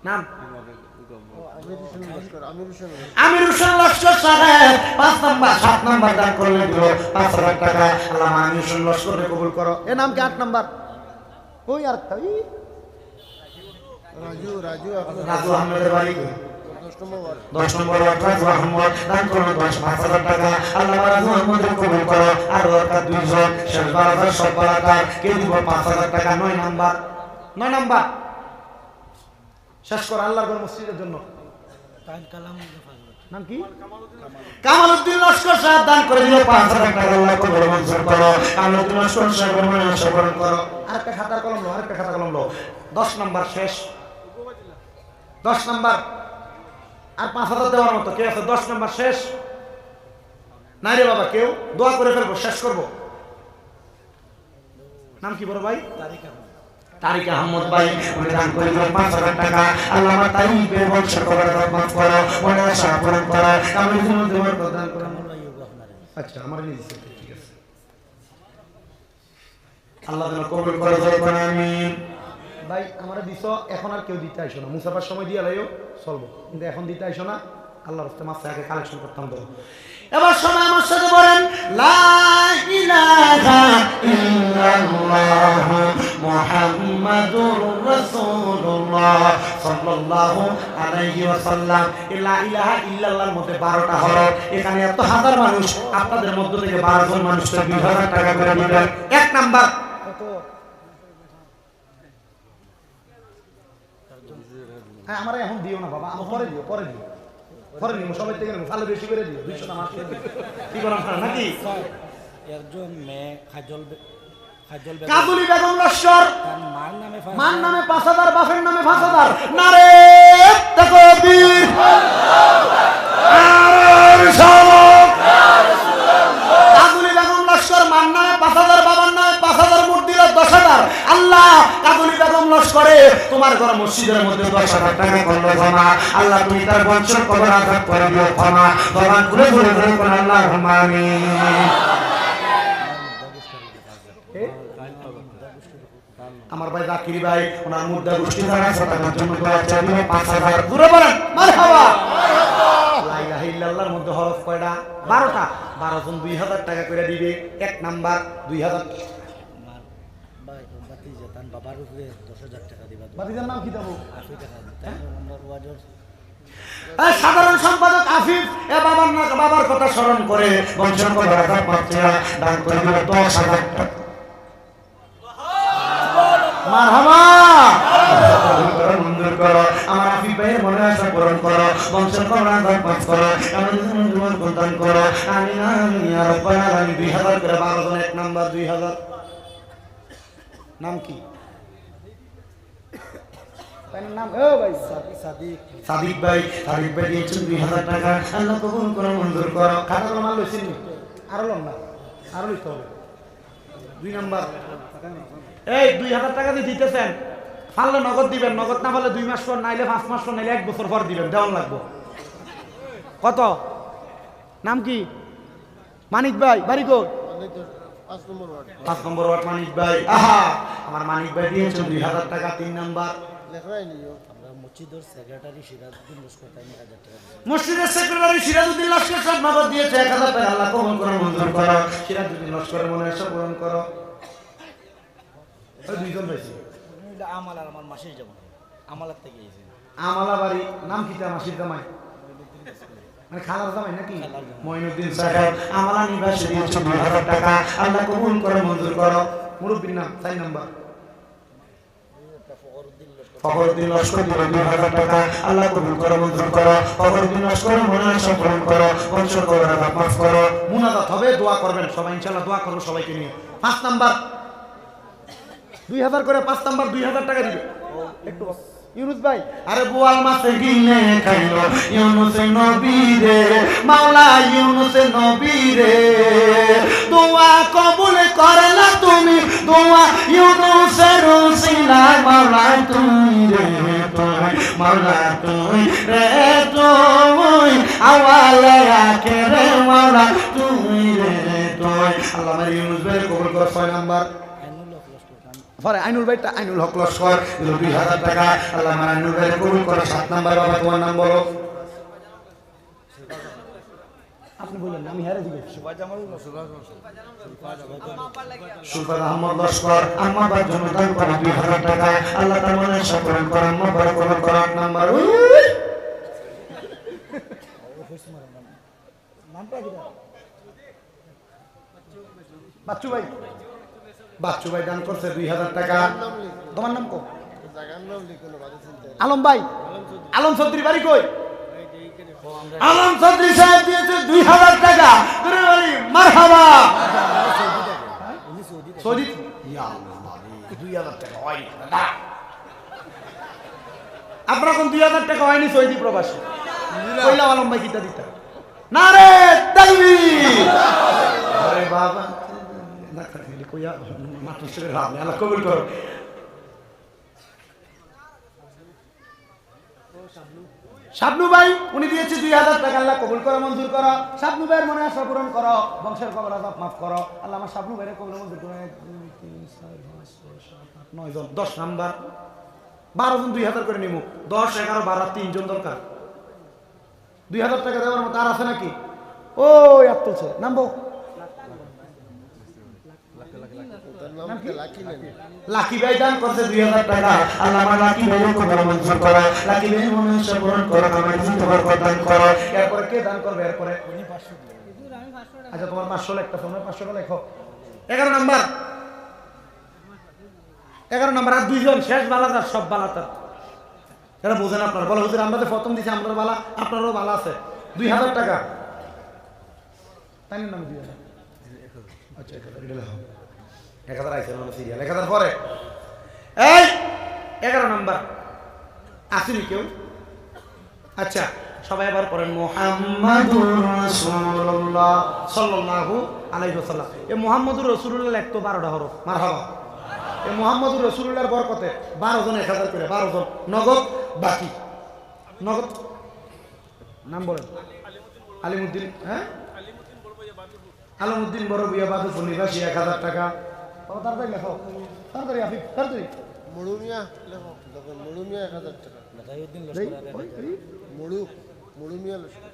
নাম আমির হোসেন লস্কর সাহেব 5 নাম্বার 7 নাম্বার দান করলে দিল 5,000 টাকা। আল্লাহ আমির হোসেন লস্করকে কবুল করো। এ নাম কি 8 নাম্বার? ওই আর তাই রাজু আহমেদের বাড়ি 10 নম্বর রাজু আহমদ দান করলো 5,000 টাকা। আল্লাহ রাজু আহমদের কবুল করো। আর দরকার 2 জন শেষ বারাদার সব বারাদার কে দিব 5,000 টাকা। 9 নাম্বার শেষ করো আল্লাহর ঘর মসজিদের জন্য। নাম কি? কামালউদ্দিন লস্কর সাহেব দান করে দিল 5,000 টাকা। আল্লাহ কবুল মঞ্জুর করো। কামালউদ্দিন লস্কর সাহেবের মনে আশীর্বাদ করো। আরেকটা খাতা কলম লো 10 নাম্বার শেষ। 10 নাম্বার আর 5,000 দেওয়ার মতো কে আছে? 10 নাম্বার শেষ নাই রে বাবা, কেউ দোয়া করে ফেলবো, শেষ করব। নাম কি বড় ভাই? তারিক আহমদ ভাই উনি দান করে দিল 5,000 টাকা। আল্লাহ আমার তারিফের বংশ করার রহমত করো, মনে আশা পূরণ করো। আমি জীবন দেওয়ার প্রদান করো। আচ্ছা আমার নিজে ঠিক আছে। আল্লাহ যেন কবুল করে জয় আমিন। ভাই আমারে দিছো, এখন আর কেউ দিতে আইসো না। মুসাফার সময় দিয়ে লাইও চলবো, কিন্তু এখন দিতে আইসো না। আল্লাহর রাস্তায় মাছ আগে কালেকশন করতাম তো। এবার সময় আমার সাথে বলেন লা ইলাহা ইল্লাল্লাহ মুহাম্মাদুর রাসূলুল্লাহ সাল্লাল্লাহু আলাইহি ওয়াসাল্লাম। লা ইলাহা ইল্লাল্লাহর মধ্যে 12টা হরফ। এখানে এত হাজার মানুষ, আপনাদের মধ্য থেকে 12 জন মানুষকে 2,000 টাকা করে দিবেন। 1 নাম্বার কত? হ্যাঁ আমার এখন দিও না বাবা, আমার পরে দিও সবাই থেকে নেবো। তাহলে বেশি করে দিও 200 না 500 দিও। কি করাম নাকি? একজন মেয়ে কাজলি বেগম লস্কর মান নামে 5,000, বাপের নামে 5,000। নারে তাকবীর কাজলি বেগম লস্কর মান নামে 5,000, বাবার নামে 5,000, মোট দিল 10,000। আল্লাহ কাজলি বেগম লস্করে তোমার ঘর মসজিদের মধ্যে 10,000 টাকা করলো জমা। আল্লাহ তুমি তার বংশের কবর আঘাত করে দিও ক্ষমা। জবান খুলে করে আল্লাহুম্মা আমিন। আমার ভাই জাকির ভাই ওনার মুর্দা গোষ্ঠী দ্বারা সাতানোর জন্য দোয়া চাইবে 5,000। দূরে বলেন মারহাবা। লা ইলাহা ইল্লাল্লাহর মধ্যে হরফ কয়টা? 12টা। 12 জন 2,000 টাকা করে দিবে। 1 নাম্বার 2,000। বাবার উপরে 10,000 টাকা দিবা। বাতিজার নাম কি দেবো? আফিফ টাকা নম্বর ওয়ার্ডের সাধারণ সম্পাদক আফিফ এ বাবার কথা স্মরণ করে বংশের কথা দান করে দিল 10,000 টাকা। মারহাবা। মঞ্জুর করো। আমার আফিফ ভাইয়ের মনে আশা পূরণ করো, বংশের কবর পাঠ করো, আমাদের জীবন প্রদান করো। আমিন আমিন ইয়া রাব্বাল আলামিন। 2,000 করে 12 জন। 1 নাম্বার 2,000। নাম কি? নাম ও ভাই সাদিক ভাই দিয়েছেন 2,000 টাকা। আল্লাহ কবুল করো, মঞ্জুর করো। খাতা কলম আর লইছেন নি? আরো লম না, আরো লইতে হবে। 2 নাম্বার এই 2,000 টাকা দিয়ে দিতেছেন, পারলে নগদ দিবেন, নগদ না পারলে 2 মাস পর, নাইলে 5 মাস পর, নাইলে 1 বছর পর দিবেন। দেওয়ান লাগবো। কত? নাম কি? মানিক ভাই বাড়ি কো? 5 নম্বর ওয়ার্ড মানিক ভাই। আহা আমার মানিক ভাই দিয়েছেন 2,000 টাকা। 3 নাম্বার মসজিদের সেক্রেটারি সিরাজউদ্দিন লস্কর 1,000 টাকা। মসজিদের সেক্রেটারি সিরাজউদ্দিন লস্কর সাহেব নগদ দিয়েছে 1,000 টাকা। আল্লাহ কবুল করো, মঞ্জুর করো। সিরাজউদ্দিন লস্করের মনে আশা পূরণ করো। ওই 2 জন হয়েছে। আমাল আর আমার মাসির যাব আমালার থেকে এসে আমালা বাড়ি। নাম কি? তা মাসির জামাই মানে খালার জামাই নাকি? মঈনুদ্দিন সাহেব আমালা নিবাসী দিয়েছে 2,000 টাকা। আল্লাহ কবুল করো, মঞ্জুর করো। মুরব্বির নাম 4 নাম্বার ফখরুদ্দিন লস্কর দিল 2,000 টাকা। আল্লাহ কবুল করো, মঞ্জুর করো। ফখরুদ্দিন লস্কর মনে আশা পূরণ করো, বংশের কবর আঘাত মাফ করো। মুনাজাত হবে, দোয়া করবেন সবাই ইনশাআল্লাহ। দোয়া করবো সবাইকে নিয়ে। 5 নাম্বার 2,000 করে। 5 নাম্বার 2,000 টাকা দিবে। একটু ইউনুস ভাই আরে বোয়াল মাছে গিলে খাইলো ইউনুস নবী রে, মাওলা ইউনুস নবী রে। দোয়া কবুল করলা তুমি, দোয়া ইউনুসের উসিলায় মাওলা তুমি রে, তুই মাওলা তুই রে, তুই আওয়ালে আখেরে মাওলা তুই রে, তুই। আল্লাহ আমার ইউনুস ভাই কবুল করো। 6 নাম্বার পরে আইনুল ভাই আইনুল হক লস্কর দিল 2,000 টাকা। আল্লাহ আমার আইনুল ভাই কবুল করো। 7 নাম্বার বাবা তোমার নাম বলো। আপনি বললেন না, আমি হেরে জিজ্ঞেস সুবাই জামাল সুলতান আহমদ লস্কর আম্মা ভাই জন্য দান করেন 2000 টাকা। আল্লাহ তার মনে সাফল্য করেন, আম্মা ভাই করেন করার নাম্বার নামটা কি বাচ্চু ভাই, বাচ্চু ভাই দান করছে 2000 টাকা। তোমার নাম কো? আলম ভাই, আলম চৌধুরী বাড়ি কই? আলম চৌধুরী সাহেব দিয়েছে 2000 টাকা। করে বলি মারহাবা। সৌদি ইয়া আল্লাহ, 2000 টাকা হয়নি দাদা। আপনার কোন 2000 টাকা হয়নি সৌদি প্রবাসী? কইলা আলম ভাই কিটা দিতা না রে তাকবীর। আরে বাবা না খালি কইয়া মাত্র ছেড়ে রাম আল্লাহ কবুল করো। শাবনু ভাই উনি দিয়েছে 2000 টাকা। আল্লাহ কবুল করো, মঞ্জুর করো। শাবনু ভাইয়ের মনে আশা পূরণ করো, বংশের কবর আযাব মাফ করো। আল্লাহ আমার শাবনু ভাইয়ের কবুল মঞ্জুর করো। 1 2 3 4 5 6 7 8 9 জন, 10 নাম্বার 12 জন 2000 করে নিমু। 10 11 12 3 জন দরকার। 2000 টাকা দেওয়ার মতো আর আছে নাকি? ও এত তুলছে নামবো। লাকি ভাই দান করছে 2000 টাকা। আল্লাহ আমার লাকি ভাইয়ের কবর মঞ্জুর করো। লাকি ভাইয়ের মনে আশা পূরণ করো, আমার জীবন দান করো। এরপরে কে দান করবে? এরপরে আচ্ছা তোমার 500 লেখা, তোমার 500 লেখো। 11 নাম্বার, 11 নাম্বার আর 2 জন শেষ বালাদার, সব বালাদার। এরা বোঝেন আপনারা? বলো হুজুর আমরা তো প্রথম দিছি, আমরা বালা, আপনারও বালা আছে। 2000 টাকা তাই না? নামে 2000। আচ্ছা 1000 লেখো। 1000 আইছে না সিরিয়াল 1000 পরে। এই 11 নাম্বার আসেনি কেউ? আচ্ছা সবাই আবার পড়েন মুহাম্মাদুর রাসূলুল্লাহ সাল্লাল্লাহু আলাইহি ওয়াসাল্লাম। এই মুহাম্মাদুর রাসূলুল্লাহ লিখতো 12টা হরফ। মারহাবা। এই মুহাম্মাদুর রাসূলুল্লাহর বরকতে 12 জন 1000 করে, 12 জন নগদ। বাকি নগদ নাম বলেন। আলিমউদ্দিন, হ্যাঁ আলমউদ্দিন বড় বিয়া বাদুপুর নিবাসী 1000 টাকা। তাড়াতাড়ি লেখো, তাড়াতাড়ি আফিফ, তাড়াতাড়ি। মুড়ুমিয়া লেখো, দেখুন মুড়ুমিয়া 1000 টাকা। লাজাইউদ্দিন এই, লস্কর ওই, ওই। মুড়ুমিয়া লস্কর,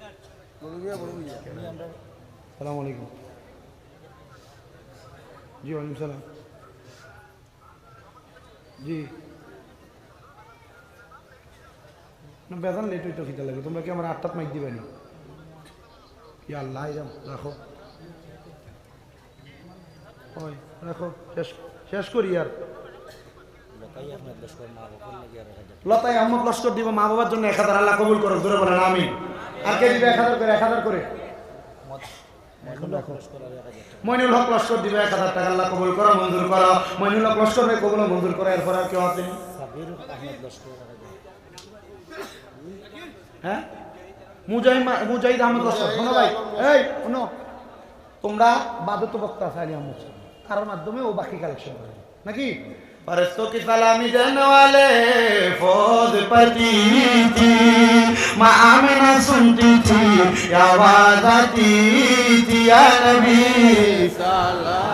মুড়ুমিয়া বড় ভাইয়া। সালাম আলাইকুম। জি ওয়ালাইকুম সালাম। জি না বেতন লেট হইতো খিদা লাগে। তোমরা কি আমার 8টাত মাইক দিবে নি? ইয়া আল্লাহ এরম রাখো, ওই রাখো, শেষ শেষ করি আর। লতাই আহমেদ লস্কর মা বাবার লাগি আর রাখা যায়। লতাই আহমদ লস্কর দিব মা বাবার জন্য 1000। আল্লাহ কবুল করো, জোরে বলেন আমিন। আর কে দিবে 1000 করে? 1000 করে এখন রাখো লস্কর আর রাখা যায়। মইনুল হক লস্কর দিবে 1000 টাকা। আল্লাহ কবুল করো, মঞ্জুর করো। মইনুল হক লস্কর ভাই কবুল মঞ্জুর করো। এরপর আর কেউ আছে? সাবির আহমেদ লস্কর রাখা যায়। হ্যাঁ মুজাহিদ আহমদ লস্কর। শোনো ভাই, এই শোনো, তোমরা বাদত বক্তা আছে আলী আহমদ, কারোর মাধ্যমে ও বাকি কালেকশন করে নাকি? फरिश्तों की सलामी देने वाले फौज पड़ती थी, माँ आमिना सुनती थी, आवाज आती थी या नबी सलाम।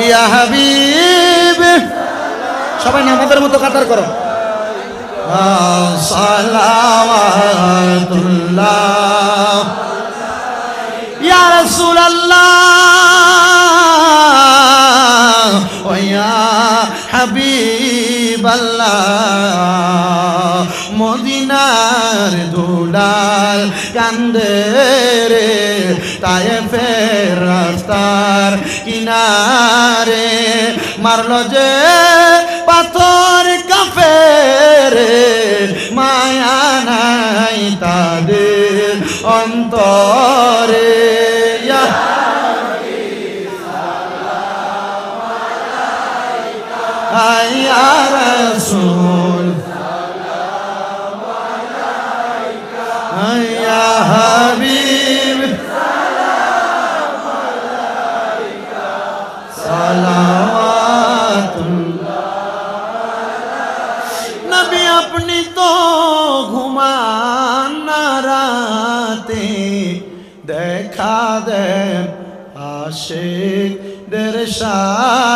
ইয়া হাবিব, সবাই নামাজের মতো কাতার করো। সালাওয়াতুল্লাহ ইয়া রাসূলুল্লাহ ওয়া ইয়া হাবিবাল্লাহ। মদিনার দুলাল কান্দে রে তায়েফের রাস্তার কিনারে, মারলো যে পাথর কাফেরে, মায়া নাই তাদের অন্তরে। ইয়া ইয়া রাসূল ইয়া হাবিব সালাওয়াতুল্লাহ। নবী আপনি তো ঘুমান না রাতে, দেখা দেন আশিকদের সাথে।